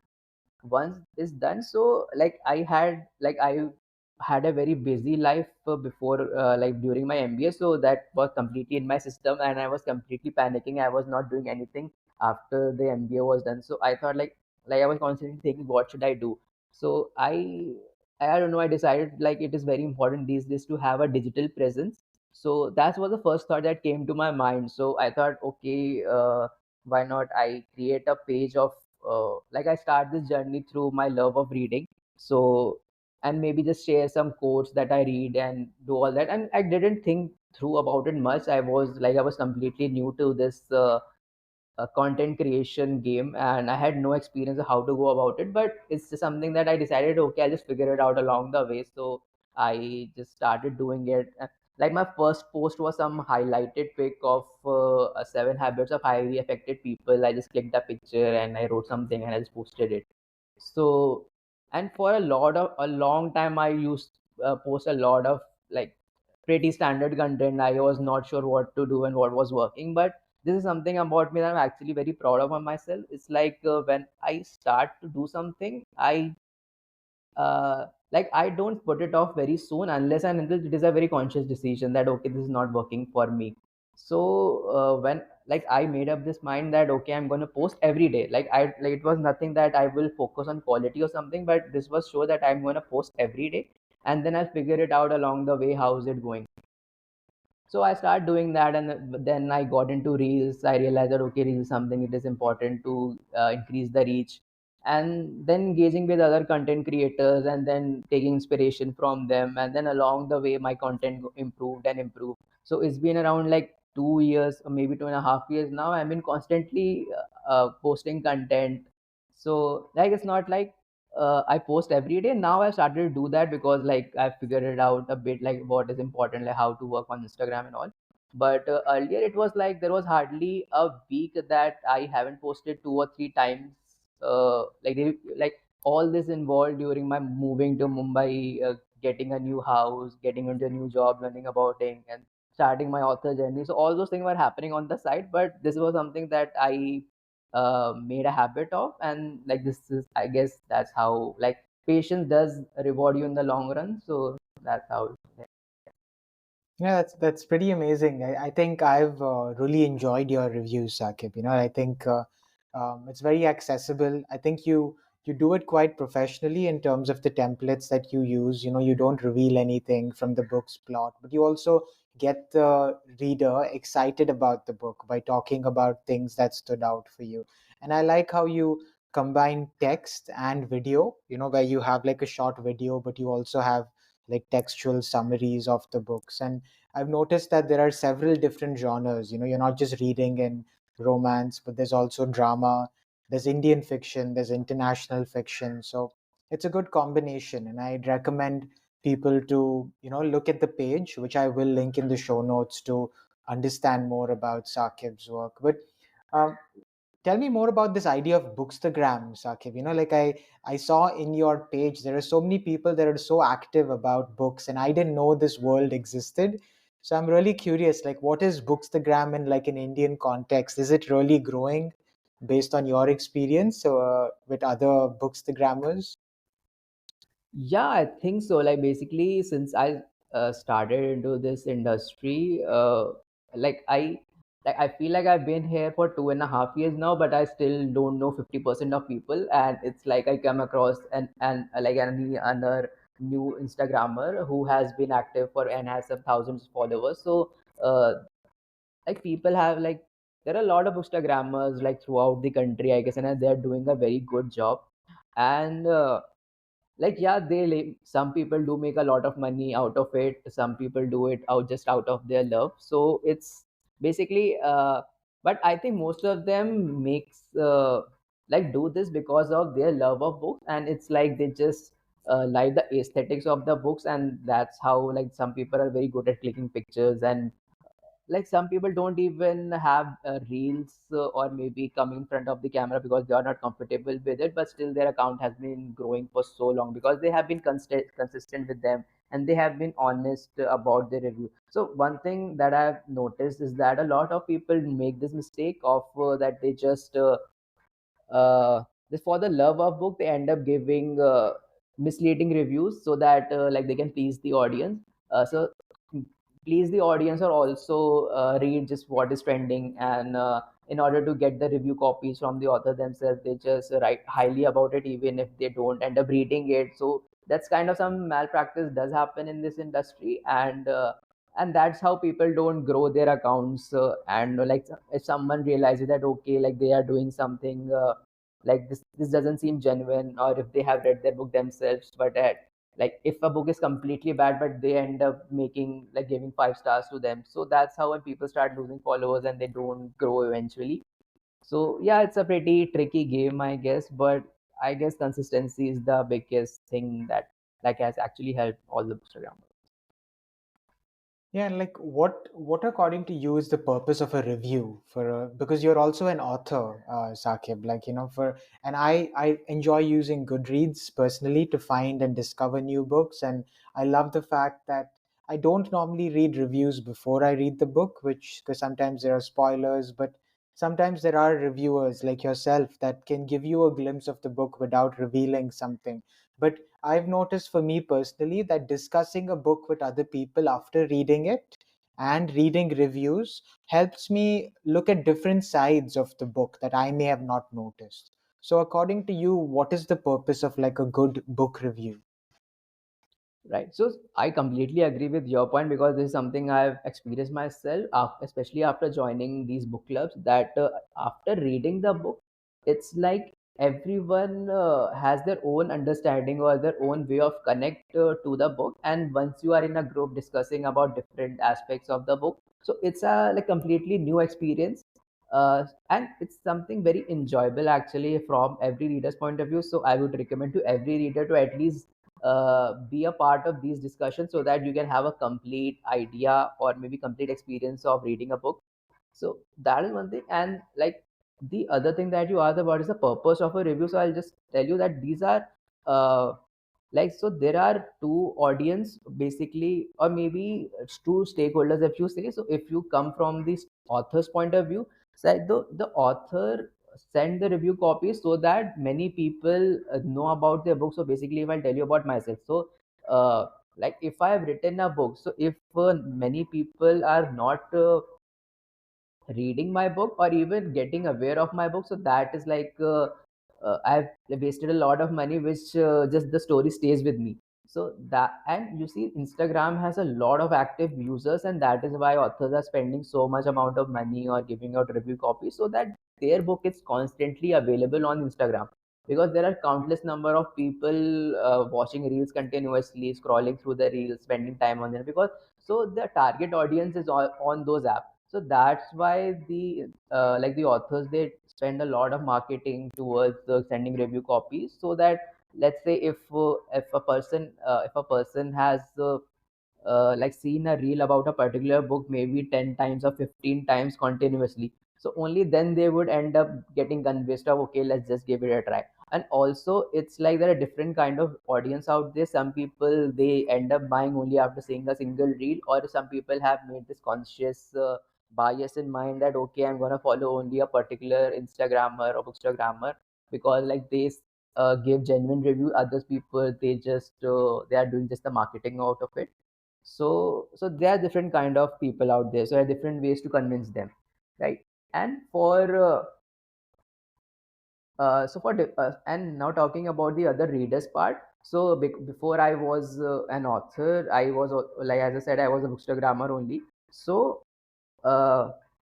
once it's done, so I had a very busy life before, like during my MBA, so that was completely in my system, and I was completely panicking. I was not doing anything after the MBA was done. So I thought, like I was constantly thinking, what should I do? So I don't know, I decided, like, it is very important these days to have a digital presence. So that was the first thought that came to my mind. So I thought, okay, why not I create a page of, like, I start this journey through my love of reading. So, and maybe just share some quotes that I read and do all that. And I didn't think through about it much. I was completely new to this content creation game, and I had no experience of how to go about it. But it's just something that I decided, okay, I'll just figure it out along the way. So I just started doing it. Like, my first post was some highlighted pic of seven habits of highly affected people. I just clicked a picture and I wrote something and I just posted it. So, and for a long time, I used post a lot of, like, pretty standard content. I was not sure what to do and what was working, but this is something about me that I'm actually very proud of on myself. It's like, when I start to do something, like, I don't put it off very soon, unless and until it is a very conscious decision that, okay, this is not working for me. So when, like, I made up this mind that, okay, I'm going to post every day. Like, it was nothing that I will focus on quality or something, but this was sure that I'm going to post every day, and then I'll figure it out along the way how is it going. So I started doing that, and then I got into reels. I realized that, okay, reels is something, it is important to increase the reach, and then engaging with other content creators, and then taking inspiration from them, and then along the way my content improved and improved. So it's been around like 2 years or maybe 2.5 years now. I've been constantly posting content. So, like, it's not like I post every day. Now I started to do that because, like, I figured it out a bit, like what is important, like how to work on Instagram and all. But earlier it was like there was hardly a week that I haven't posted 2 or 3 times. Like, all this involved during my moving to Mumbai, getting a new house, getting into a new job, learning about it, and starting my author journey. So all those things were happening on the side, but this was something that I made a habit of. And, like, this is, I guess that's how, like, patience does reward you in the long run. So that's how. Yeah, that's pretty amazing. I think I've really enjoyed your reviews, Saqib. I think it's very accessible. I think you do it quite professionally in terms of the templates that you use. You don't reveal anything from the book's plot, but you also get the reader excited about the book by talking about things that stood out for you. And I like how you combine text and video, where you have like a short video, but you also have like textual summaries of the books. And I've noticed that there are several different genres. You're not just reading in romance, but there's also drama, there's Indian fiction, there's international fiction. So it's a good combination. And I'd recommend people to, look at the page, which I will link in the show notes to understand more about Saqib's work. But um, tell me more about this idea of bookstagram, Saqib. Like I saw in your page, there are so many people that are so active about books, and I didn't know this world existed. So I'm really curious, like, what is bookstagram in like an Indian context? Is it really growing based on your experience with other bookstagrammers? Yeah, I think so. Like basically, since I started into this industry, like I feel like I've been here for 2.5 years now, but I still don't know 50% of people, and it's like I come across and like any other new Instagrammer who has been active for and has some thousands of followers. So like people have like there are a lot of Instagrammers like throughout the country, I guess, and they're doing a very good job. And like yeah, some people do make a lot of money out of it, some people do it out just out of their love. So it's basically but I think most of them makes like do this because of their love of books, and it's like they just like the aesthetics of the books, and that's how like some people are very good at clicking pictures. And like some people don't even have reels or maybe come in front of the camera because they are not comfortable with it, but still their account has been growing for so long because they have been consistent with them, and they have been honest about their review. So one thing that I've noticed is that a lot of people make this mistake of that they just for the love of book they end up giving misleading reviews so that like they can please the audience. So please the audience or also read just what is trending, and in order to get the review copies from the author themselves, they just write highly about it even if they don't end up reading it. So that's kind of some malpractice does happen in this industry. And that's how people don't grow their accounts. And like if someone realizes that okay, like they are doing something like this doesn't seem genuine, or if they have read their book themselves, but like if a book is completely bad but they end up making like giving 5 stars to them, so that's how when people start losing followers and they don't grow eventually. So yeah, it's a pretty tricky game, I guess, but I guess consistency is the biggest thing that like has actually helped all the Instagrammers. Yeah, and like what according to you is the purpose of a review for because you're also an author, Saqib, like for and I enjoy using Goodreads personally to find and discover new books, and I love the fact that I don't normally read reviews before I read the book, which because sometimes there are spoilers, but sometimes there are reviewers like yourself that can give you a glimpse of the book without revealing something. But I've noticed for me personally that discussing a book with other people after reading it and reading reviews helps me look at different sides of the book that I may have not noticed. So, according to you, what is the purpose of like a good book review? Right. So I completely agree with your point because this is something I've experienced myself, especially after joining these book clubs. That after reading the book, it's like everyone has their own understanding or their own way of connect to the book. And once you are in a group discussing about different aspects of the book, so it's a like completely new experience. And it's something very enjoyable actually from every reader's point of view. So I would recommend to every reader to at least be a part of these discussions so that you can have a complete idea or maybe complete experience of reading a book. So that is one thing. And like the other thing that you asked about is the purpose of a review. So I'll just tell you that these are uh, like so there are two audience basically, or maybe two stakeholders if you say. So if you come from the author's point of view, so like the author send the review copies so that many people know about their book. So basically if I'll tell you about myself, so uh, like if I have written a book, so if many people are not reading my book or even getting aware of my book, so that is like I've wasted a lot of money which just the story stays with me. So that, and you see Instagram has a lot of active users, and that is why authors are spending so much amount of money or giving out review copies so that their book is constantly available on Instagram, because there are countless number of people watching reels continuously, scrolling through the reels, spending time on them, because so the target audience is on those apps. So that's why the like the authors, they spend a lot of marketing towards sending review copies, so that let's say if a person has like seen a reel about a particular book maybe 10 times or 15 times continuously, so only then they would end up getting convinced of okay, let's just give it a try. And also it's like there are different kind of audience out there. Some people they end up buying only after seeing a single reel, or some people have made this conscious bias in mind that okay, I'm gonna follow only a particular Instagrammer or Bookstagrammer because like give genuine review. Others people they are doing just the marketing out of it. So there are different kind of people out there. So there are different ways to convince them, right? And and now talking about the other readers part. So before I was an author, I was like as I said, I was a bookstagrammer only. So uh,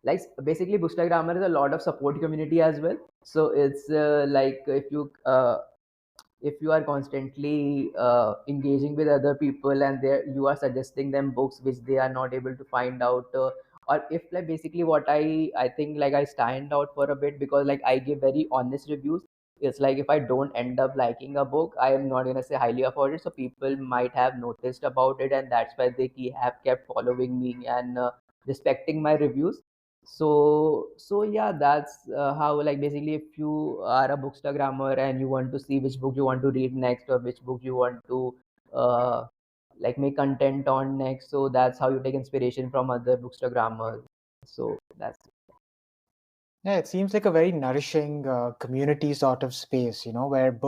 like basically bookstagrammer is a lot of support community as well. So it's like if you are constantly engaging with other people and you are suggesting them books which they are not able to find out, or if like basically what I think like I stand out for a bit because like I give very honest reviews. It's like if I don't end up liking a book, I am not going to say highly about it, so people might have noticed about it, and that's why have kept following me and respecting my reviews. So yeah, that's how like basically if you are a bookstagrammer and you want to see which book you want to read next or which book you want to uh, like make content on next, so that's how you take inspiration from other bookstagrammers. So that's Yeah, it seems like a very nourishing community sort of space, where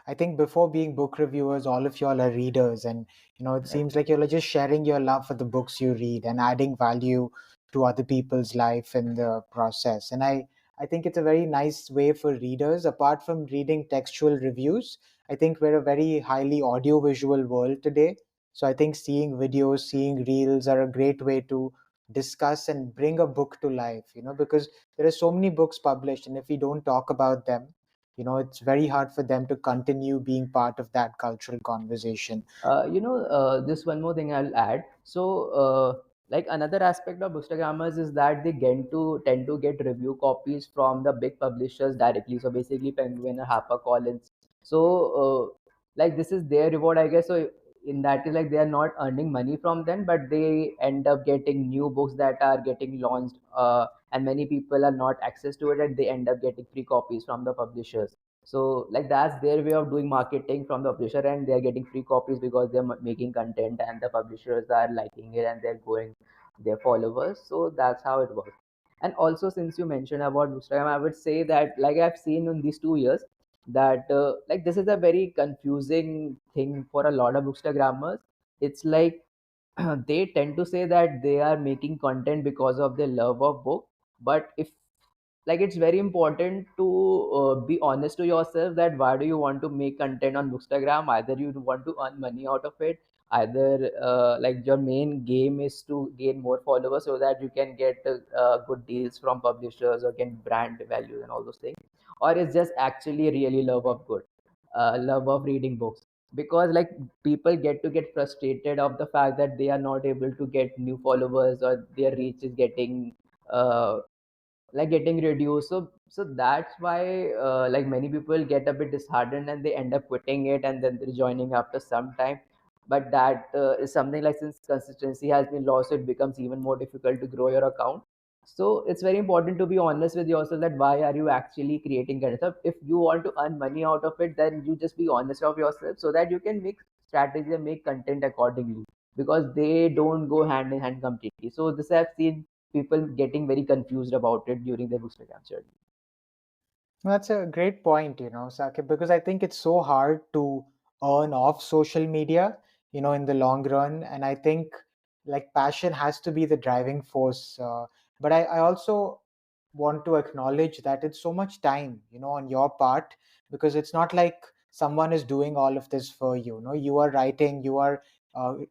I think before being book reviewers, all of y'all are readers. And, it right. seems like you're just sharing your love for the books you read and adding value to other people's life in the process. And I think it's a very nice way for readers, apart from reading textual reviews. I think we're a very highly audiovisual world today. So I think seeing videos, seeing reels are a great way to discuss and bring a book to life, because there are so many books published, and if we don't talk about them, it's very hard for them to continue being part of that cultural conversation. This one more thing I'll add. Like another aspect of bookstagrammers is that they tend to get review copies from the big publishers directly. So basically, Penguin or HarperCollins. So, like this is their reward, I guess. So in that is like they are not earning money from them, but they end up getting new books that are getting launched, and many people are not access to it, and they end up getting free copies from the publishers. So like that's their way of doing marketing from the publisher, and they're getting free copies because they're making content and the publishers are liking it and they're growing their followers. So that's how it works. And also, since you mentioned about Instagram, I would say that like I've seen in these 2 years that like this is a very confusing thing for a lot of bookstagrammers. It's like they tend to say that they are making content because of their love of book, but if like it's very important to be honest to yourself that why do you want to make content on bookstagram. Either you want to earn money out of it, either like your main game is to gain more followers so that you can get good deals from publishers or get brand values and all those things, or it's just actually really love of reading books. Because like people get frustrated of the fact that they are not able to get new followers or their reach is uh, getting reduced. So that's why like many people get a bit disheartened and they end up quitting it and then they're joining after some time. But that is something like since consistency has been lost, it becomes even more difficult to grow your account. So it's very important to be honest with yourself that why are you actually creating content. So if you want to earn money out of it, then you just be honest of yourself so that you can make strategy and make content accordingly, because they don't go hand in hand completely. So this I've seen people getting very confused about it during their Instagram journey. That's a great point, Saqib, because I think it's so hard to earn off social media, in the long run. And I think like passion has to be the driving force. But I also want to acknowledge that it's so much time, on your part, because it's not like someone is doing all of this for you. You are writing, you are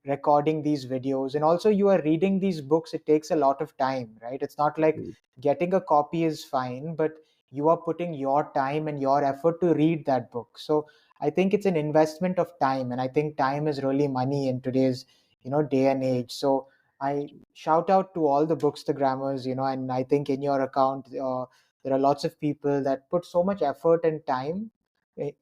recording these videos, and also you are reading these books. It takes a lot of time, right? It's not like getting a copy is fine, but you are putting your time and your effort to read that book. So I think it's an investment of time, and I think time is really money in today's day and age. So I shout out to all the bookstagrammers, and I think in your account there are lots of people that put so much effort and time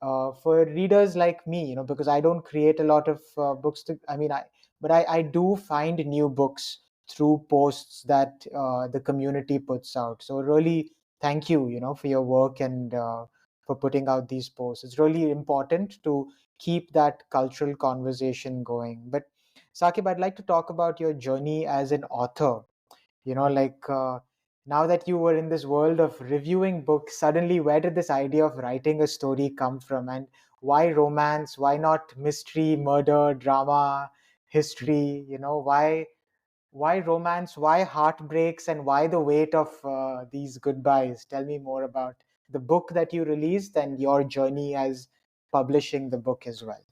for readers like me, because I don't create a lot of books to I mean I do find new books through posts that the community puts out. So really thank you, for your work and for putting out these posts. It's really important to keep that cultural conversation going. But Saqib, I'd like to talk about your journey as an author. Now that you were in this world of reviewing books, suddenly where did this idea of writing a story come from? And why romance? Why not mystery, murder, drama, history? Why romance? Why heartbreaks? And why the weight of these goodbyes? Tell me more about the book that you released and your journey as publishing the book as well.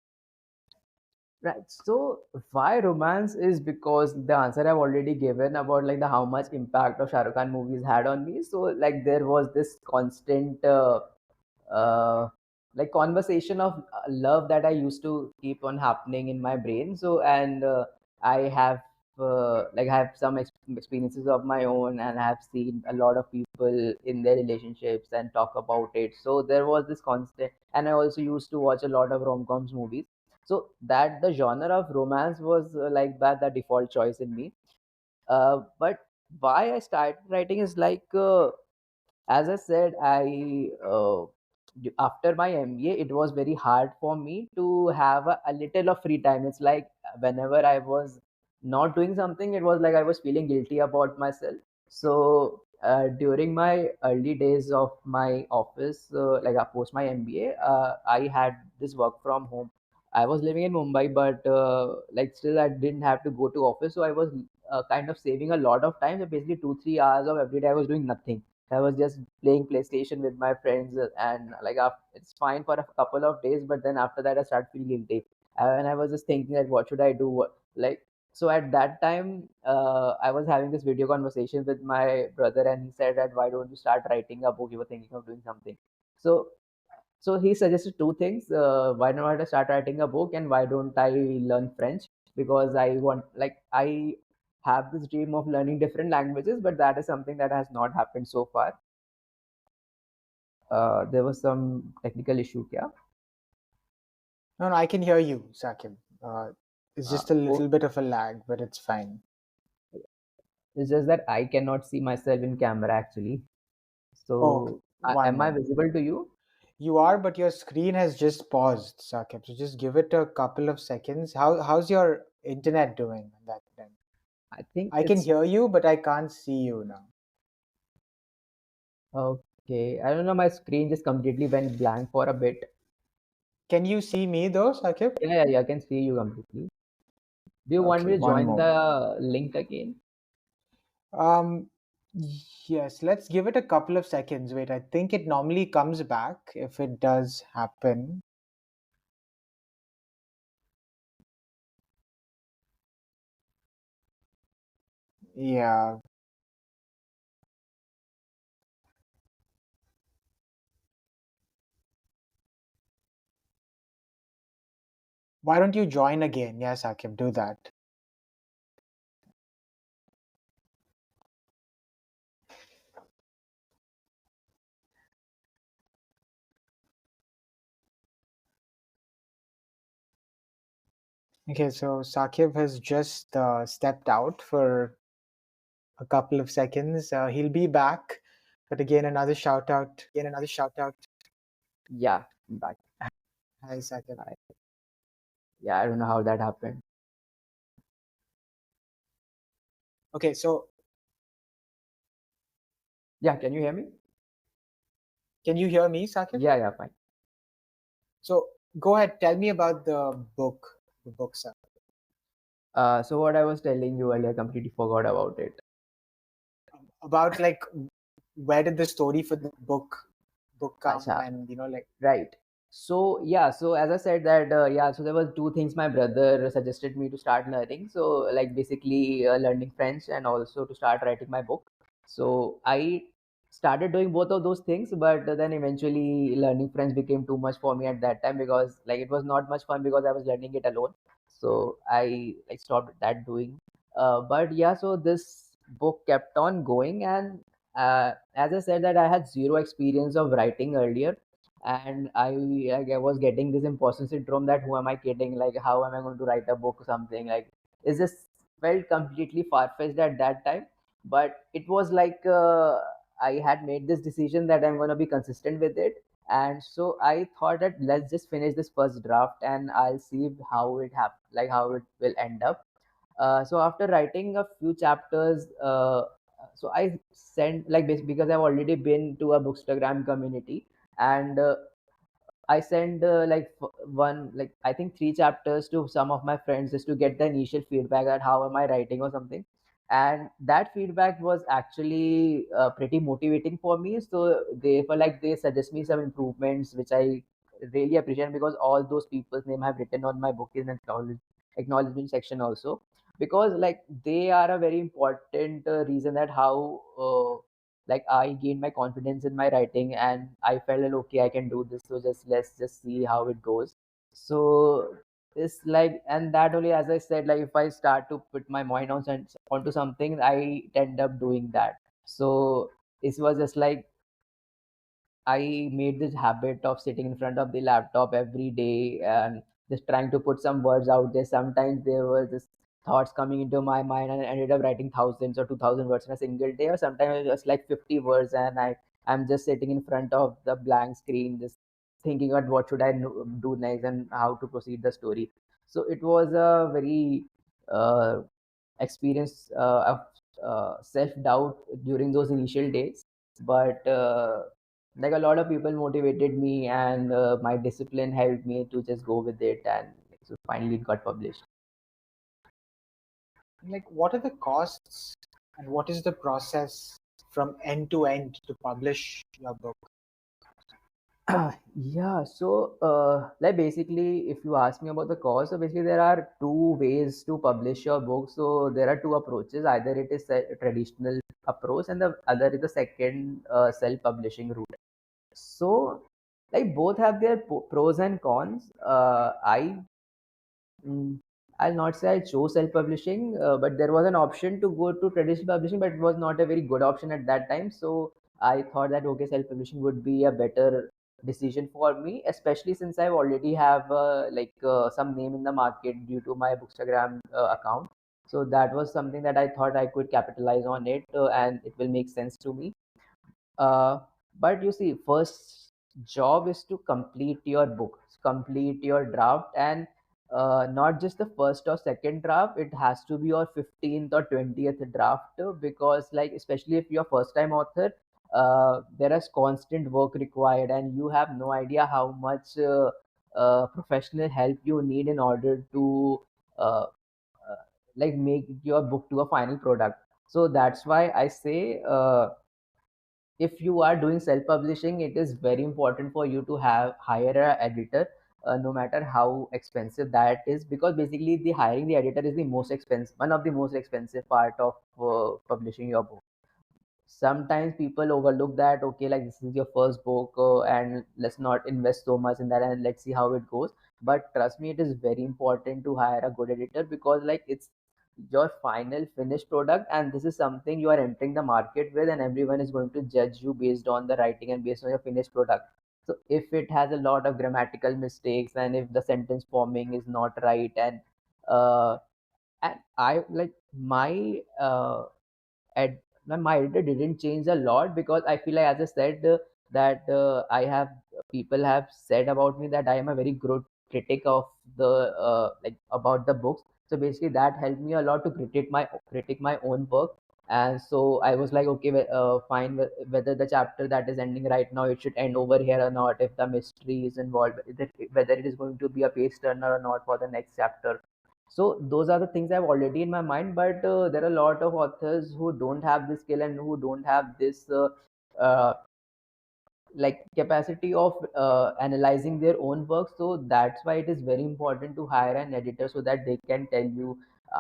Right. So why romance is because the answer I've already given about like the how much impact of Shah Rukh Khan movies had on me. So like there was this constant uh, like conversation of love that I used to keep on happening in my brain. So and I have like I have some experiences of my own, and I have seen a lot of people in their relationships and talk about it. So there was this constant, and I also used to watch a lot of rom-coms movies. So that the genre of romance was like that the default choice in me. But why I started writing is like as I said, I after my MBA, it was very hard for me to have a little of free time. It's like whenever I was not doing something, it was like I was feeling guilty about myself. So during my early days of my office, like post my MBA, I had this work from home. I was living in Mumbai, but like still I didn't have to go to office, so I was kind of saving a lot of time. So basically, 2 3 hours of every day I was doing nothing. I was just playing PlayStation with my friends, and like it's fine for a couple of days, but then after that I started feeling guilty, and I was just thinking that what should I do? Like so at that time, I was having this video conversation with my brother, and he said that why don't you start writing a book? You were thinking of doing something, so he suggested two things. Why not I start writing a book, and why don't I learn French? Because I want, like, I have this dream of learning different languages, but that is something that has not happened so far. There was some technical issue, yeah. No, no, I can hear you, Saqib. It's just a Oh, little bit of a lag, but it's fine. it's just that I cannot see myself in camera actually. Oh, So, one am I moment. visible to you? You are, but your screen has just paused, Saqib. So just give it a couple of seconds. How's your internet doing at that time? I think I can it's hear you, but I can't see you now. okay. I don't know. My screen just completely went blank for a bit. Can you see me though, Saqib? Yeah, yeah, yeah, I can see you completely. Do you want Okay, me to one join moment. the link again? Um, yes, let's give it a couple of seconds. Wait, I think it normally comes back if it does happen. Yeah. Why don't you join again? Yes, Saqib, do that. Okay, so Saqib has just stepped out for a couple of seconds. He'll be back. But again, another shout out. Yeah, I'm back. Hi, Saqib. I, yeah, I don't know how that happened. Okay, so Yeah, can you hear me? can you hear me, Saqib? Yeah, yeah, fine. So go ahead, tell me about the book, sir. So what I was telling you earlier, I completely forgot about it. About like where did the story for the book come, Acha. and like Right. So yeah, so as I said that yeah, so there were two things my brother suggested me to start learning. So like basically learning French and also to start writing my book. So I started doing both of those things, but then eventually learning French became too much for me at that time because like it was not much fun because I was learning it alone. So I like stopped that doing. But yeah, so this book kept on going, and as I said that I had zero experience of writing earlier, and I was getting this imposter syndrome that who am I kidding? Like how am I going to write a book or something? Like it just felt completely far fetched at that time. But it was like I had made this decision that I'm going to be consistent with it, and so I thought that let's just finish this first draft and I'll see how like how it will end up. So after writing a few chapters, so I sent like because I've already been to a bookstagram community, and I send one, like I think 3 chapters to some of my friends just to get the initial feedback at how am I writing or something. And that feedback was actually pretty motivating for me. So they were like they suggest me some improvements, which I really appreciate, because all those people's name I've written on my book in acknowledgement section also, because like they are a very important reason that how like I gained my confidence in my writing, and I felt like okay, I can do this. So just let's just see how it goes. So it's like, and that only, as I said, like if I start to put my mind onto something, I end up doing that. So it was just like I made this habit of sitting in front of the laptop every day and just trying to put some words out there. Sometimes there were just thoughts coming into my mind, and I ended up writing thousands or 2,000 words in a single day, or sometimes it was like 50 words, and I'm just sitting in front of the blank screen, just thinking about what should I do next and how to proceed the story. So it was a very uh, experience of self doubt during those initial days, but like a lot of people motivated me, and my discipline helped me to just go with it, and so finally it got published. Like, what are the costs and what is the process from end to end to publish your book? Yeah, so like basically, if you ask me about the cost, so basically there are two ways to publish your book. So there are two approaches. Either it is a traditional approach, and the other is the second self-publishing route. So like both have their pros and cons. Mm, I'll not say I chose self-publishing, but there was an option to go to traditional publishing, but it was not a very good option at that time. So I thought that okay, self-publishing would be a better decision for me, especially since I already have some name in the market due to my Bookstagram account. So that was something that I thought I could capitalize on it, and it will make sense to me. uh, but you see, first job is to complete your book, complete your draft, and not just the first or second draft. It has to be your 15th or 20th draft, because like especially if you're first time author, there is constant work required, and you have no idea how much professional help you need in order to uh, like make your book to a final product. So that's why I say, if you are doing self publishing, it is very important for you to have hire a editor, no matter how expensive that is, because basically the hiring the editor is the most expensive, one of the most expensive part of publishing your book. Sometimes people overlook that okay, like this is your first book, and let's not invest so much in that, and let's see how it goes. But trust me, it is very important to hire a good editor, because like it's your final finished product, and this is something you are entering the market with, and everyone is going to judge you based on the writing and based on your finished product. So if it has a lot of grammatical mistakes, and if the sentence forming is not right, uh and I like my at my editor didn't change a lot, because I feel like, as I said, that I have people have said about me that I am a very good critic of the like about the books. So basically that helped me a lot to critic my own work. And so I was like okay, fine, whether the chapter that is ending right now, it should end over here or not, if the mystery is involved, whether it is going to be a page turner or not for the next chapter. So those are the things I've already in my mind, but there are a lot of authors who don't have this skill, and who don't have this uh, like capacity of analyzing their own work. So that's why it is very important to hire an editor, so that they can tell you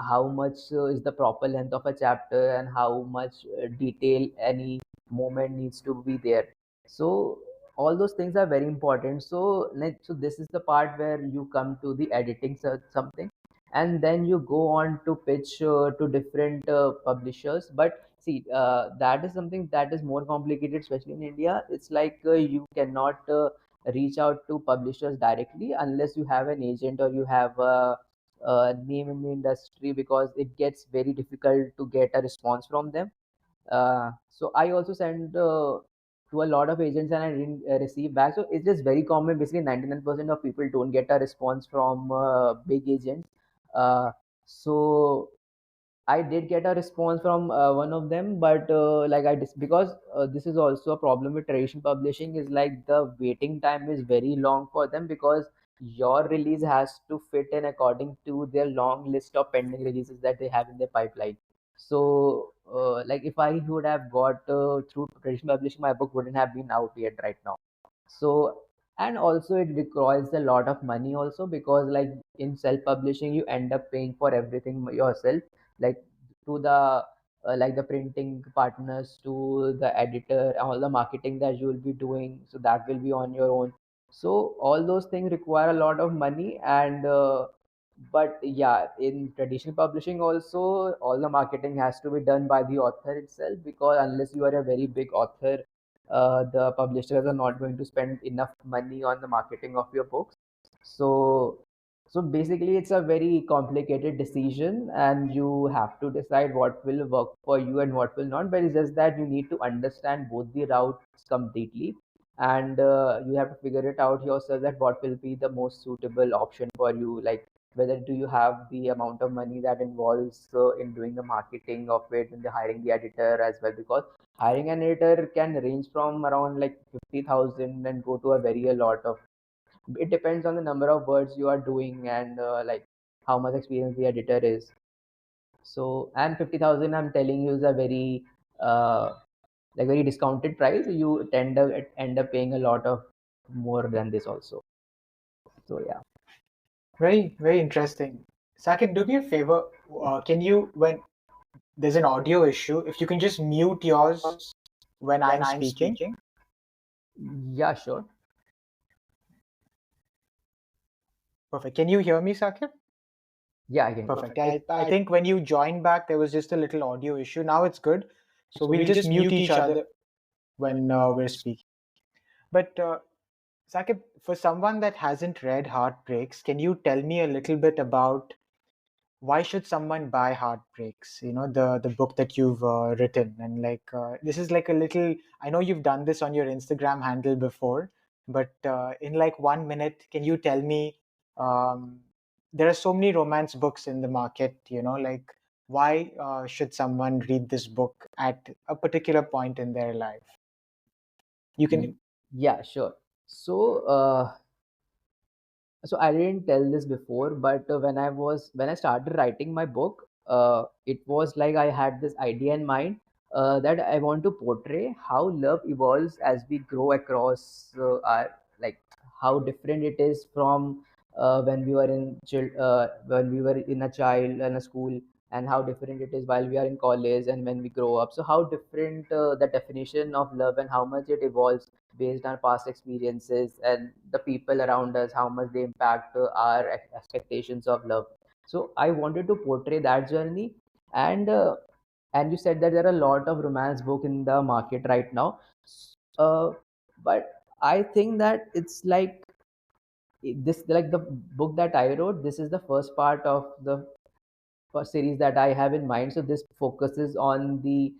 how much is the proper length of a chapter, and how much detail any moment needs to be there. So all those things are very important. So so this is the part where you come to the editing something, and then you go on to pitch to different publishers. But see, that is something that is more complicated, especially in India. It's like you cannot reach out to publishers directly unless you have an agent, or you have a name in the industry, because it gets very difficult to get a response from them. So I also sent to a lot of agents, and I didn't receive back. So it's just very common. Basically, 99% of people don't get a response from big agents. Uh, so I did get a response from one of them, but because this is also a problem with traditional publishing, is like the waiting time is very long for them, because your release has to fit in according to their long list of pending releases that they have in their pipeline. So, like if I would have got through traditional publishing, my book wouldn't have been out yet right now. So, and also it requires a lot of money also, because like in self publishing you end up paying for everything yourself, like to the like the printing partners, to the editor, all the marketing that you will be doing, so that will be on your own. So all those things require a lot of money. And but yeah, in traditional publishing also all the marketing has to be done by the author itself, because unless you are a very big author, the publishers are not going to spend enough money on the marketing of your books. So, so basically, it's a very complicated decision, and you have to decide what will work for you and what will not. But it's just that you need to understand both the routes completely, and you have to figure it out yourself that what will be the most suitable option for you. Like whether do you have the amount of money that involves in doing the marketing of it and the hiring the editor as well, because hiring an editor can range from around like 50,000 and go to a very a lot of. It depends on the number of words you are doing, and like how much experience the editor is. So, and 50,000, I'm telling you, is a very like very discounted price. You end up paying a lot of more than this also. So yeah. Very, very interesting. Sakib, do me a favor. Can you, when there's an audio issue, if you can just mute yours when I'm speaking? Yeah, sure. Perfect. Can you hear me, Sakib? Yeah, I can. Perfect. I think when you joined back, there was just a little audio issue. Now it's good. So we'll just mute each other when we're speaking. But Sakib, for someone that hasn't read Heartbreaks, can you tell me a little bit about why should someone buy Heartbreaks? You know, the book that you've written, and like this is like a little. I know you've done this on your Instagram handle before, but in like 1 minute, can you tell me? Um, there are so many romance books in the market. You know, like why should someone read this book at a particular point in their life? You can. Yeah, sure. So, so I didn't tell this before, but when I started writing my book, it was like I had this idea in mind that I want to portray how love evolves as we grow across our, like how different it is from when we were in a child in a school, and how different it is while we are in college and when we grow up. So how different the definition of love and how much it evolves based on past experiences and the people around us, how much they impact our expectations of love. So I wanted to portray that journey. And and you said that there are a lot of romance book in the market right now. uh, but I think that it's like this, like the book that I wrote, this is the first part of the first series that I have in mind. So this focuses on the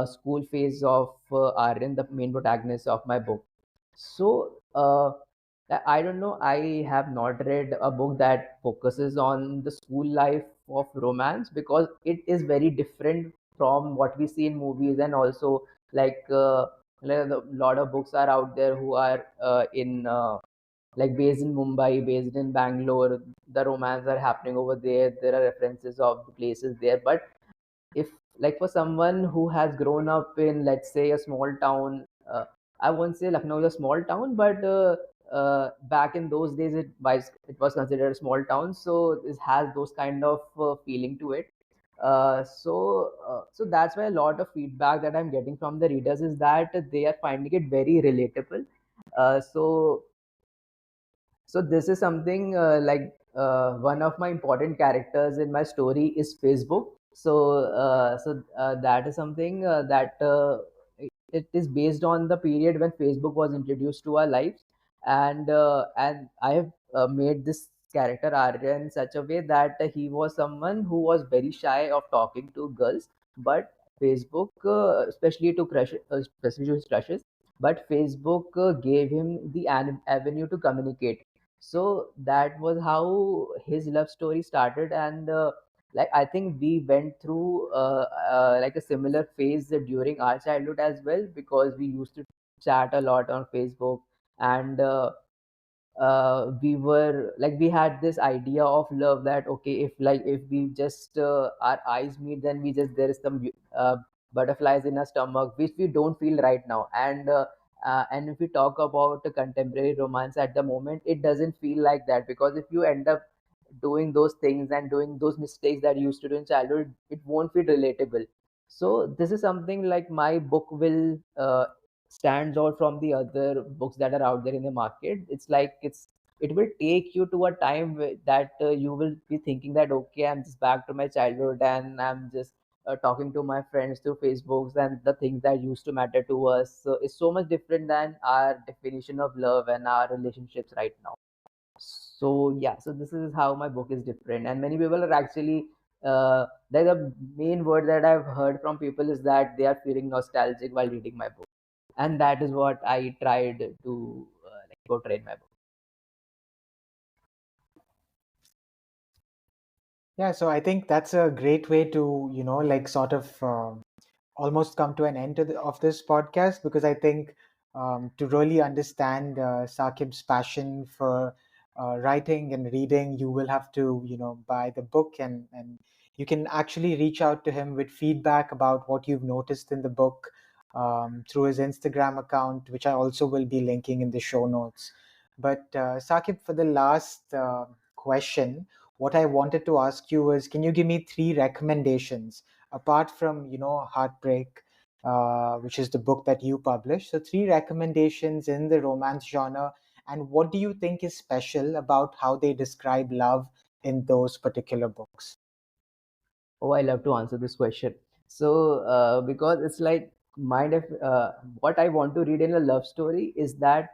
school phase of Aryan, the main protagonist of my book. So I don't know. I have not read a book that focuses on the school life of romance, because it is very different from what we see in movies. And also like a lot of books are out there who are in like based in Mumbai, based in Bangalore. The romance are happening over there. There are references of the places there. But if like for someone who has grown up in, let's say, a small town, I won't say Lucknow is a small town, but back in those days it was considered a small town, so it has those kind of feeling to it. So that's why a lot of feedback that I'm getting from the readers is that they are finding it very relatable. So this is something one of my important characters in my story is Facebook. So that is something that it is based on the period when Facebook was introduced to our lives. And I have made this character Arya in such a way that he was someone who was very shy of talking to girls, but Facebook, especially to especially to his crushes, but Facebook gave him the avenue to communicate. So that was how his love story started. And like I think we went through like a similar phase during our childhood as well, because we used to chat a lot on Facebook. And we were like, we had this idea of love that okay, if we just our eyes meet, then we just, there is some butterflies in our stomach, which we don't feel right now. And if we talk about the contemporary romance at the moment, it doesn't feel like that, because if you end up doing those things and doing those mistakes that you used to do in childhood, it won't feel relatable. So this is something like my book will stands out from the other books that are out there in the market. It's like it will take you to a time that you will be thinking that okay, I'm just back to my childhood, and I'm just talking to my friends through Facebooks, and the things that used to matter to us. So it's so much different than our definition of love and our relationships right now. So yeah, so this is how my book is different. And many people are actually there's a main word that I've heard from people is that they are feeling nostalgic while reading my book, and that is what I tried to like portray in my book. Yeah, so I think that's a great way to, like sort of almost come to an end of this podcast, because I think to really understand Saqib's passion for writing and reading, you will have to, buy the book, and you can actually reach out to him with feedback about what you've noticed in the book through his Instagram account, which I also will be linking in the show notes. But Saqib, for the last question, what I wanted to ask you was, can you give me three recommendations apart from, Heartbreak, which is the book that you published? So three recommendations in the romance genre, and what do you think is special about how they describe love in those particular books? Oh, I love to answer this question. So because it's like mind if what I want to read in a love story is that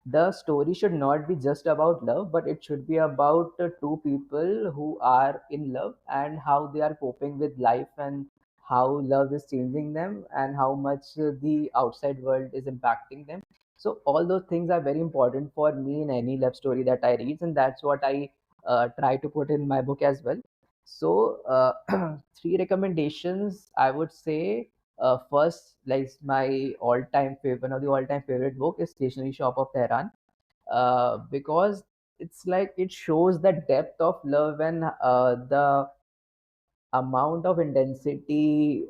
the story should not be just about love, but it should be about two people who are in love and how they are coping with life, and how love is changing them, and how much the outside world is impacting them. So all those things are very important for me in any love story that I read, and that's what I try to put in my book as well. So three recommendations I would say. First, like my all-time favorite, one of the all-time favorite book is Stationery Shop of Tehran, because it's like it shows the depth of love and the amount of intensity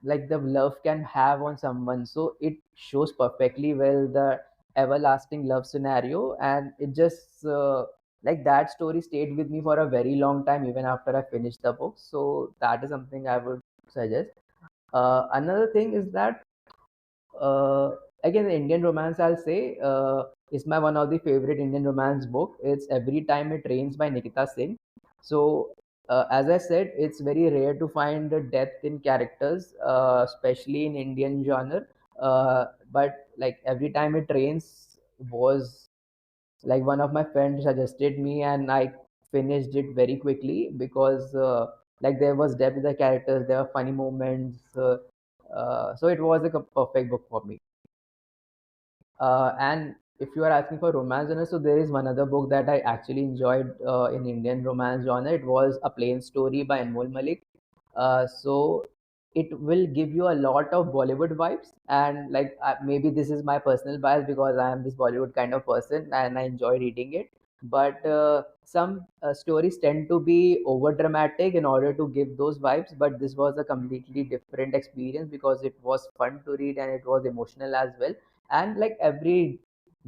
like the love can have on someone. So it shows perfectly well the everlasting love scenario, and it just like that story stayed with me for a very long time even after I finished the book. So that is something I would suggest. Another thing is that uh, again, the Indian romance, I'll say, is my one of the favorite Indian romance book. It's Every Time It Rains by Nikita Singh. So as I said, it's very rare to find the depth in characters, especially in Indian genre. But like Every Time It Rains was like one of my friends suggested me, and I finished it very quickly because like there was depth in the characters, there were funny moments. So it was like a perfect book for me. And if you are asking for romance genre, so there is one other book that I actually enjoyed in Indian romance genre. It was A Plain Story by Anmol Malik. So it will give you a lot of Bollywood vibes, and like maybe this is my personal bias because I am this Bollywood kind of person and I enjoy reading it. But some stories tend to be over dramatic in order to give those vibes. But this was a completely different experience because it was fun to read and it was emotional as well, and like every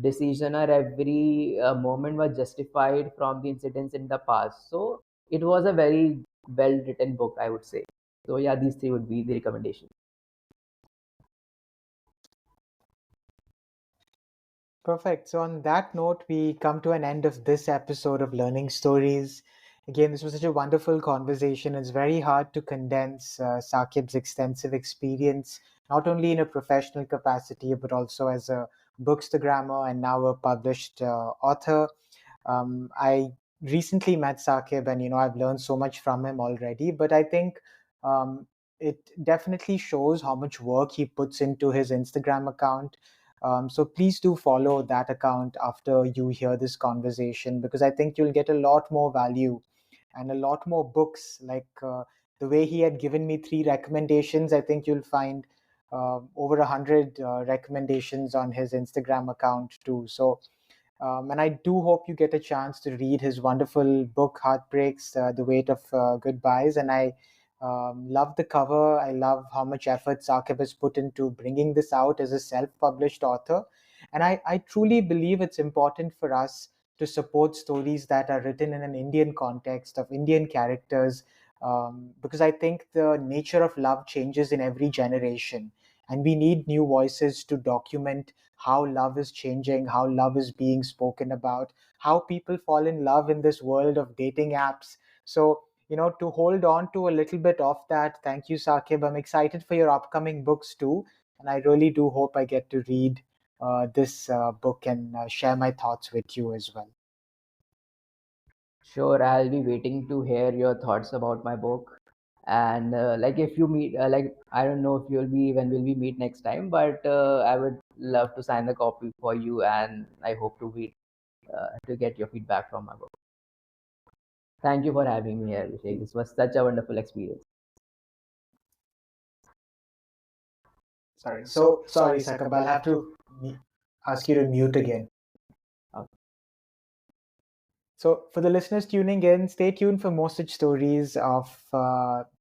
decision or every moment was justified from the incidents in the past. So it was a very well written book, I would say. So yeah, these three would be the recommendation. Perfect. So, on that note, we come to an end of this episode of Learning Stories. Again, this was such a wonderful conversation. It's very hard to condense Saqib's extensive experience, not only in a professional capacity, but also as a bookstagrammer and now a published author. I recently met Saqib, and I've learned so much from him already. But I think um, it definitely shows how much work he puts into his Instagram account. So please do follow that account after you hear this conversation, because I think you'll get a lot more value and a lot more books. Like the way he had given me 3 recommendations, I think you'll find over 100 recommendations on his Instagram account too. So and I do hope you get a chance to read his wonderful book, Heartbreaks, The Weight of Goodbyes. And I love the cover. I love how much effort Saqib has put into bringing this out as a self published author. And I truly believe it's important for us to support stories that are written in an Indian context of Indian characters, because I think the nature of love changes in every generation. And we need new voices to document how love is changing, how love is being spoken about, how people fall in love in this world of dating apps. So, to hold on to a little bit of that, thank you, Saqib. I'm excited for your upcoming books too. And I really do hope I get to read this book and share my thoughts with you as well. Sure, I'll be waiting to hear your thoughts about my book. And like if you meet, like I don't know if you'll be when will we meet next time, but I would love to sign the copy for you, and I hope to meet to get your feedback from my book. Thank you for having me here, Abhishek. This was such a wonderful experience. Sorry. So, sorry, Saqib, I'll have to ask you to mute again. Uh, So, for the listeners tuning in, stay tuned for more such stories of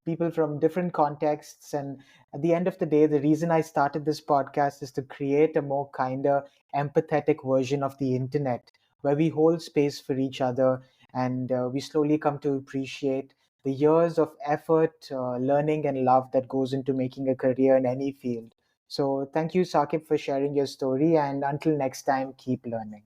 people from different contexts. And at the end of the day, the reason I started this podcast is to create a more kinder, empathetic version of the internet where we hold space for each other and we slowly come to appreciate the years of effort, learning, and love that goes into making a career in any field. So, thank you, Saqib, for sharing your story. And until next time, keep learning.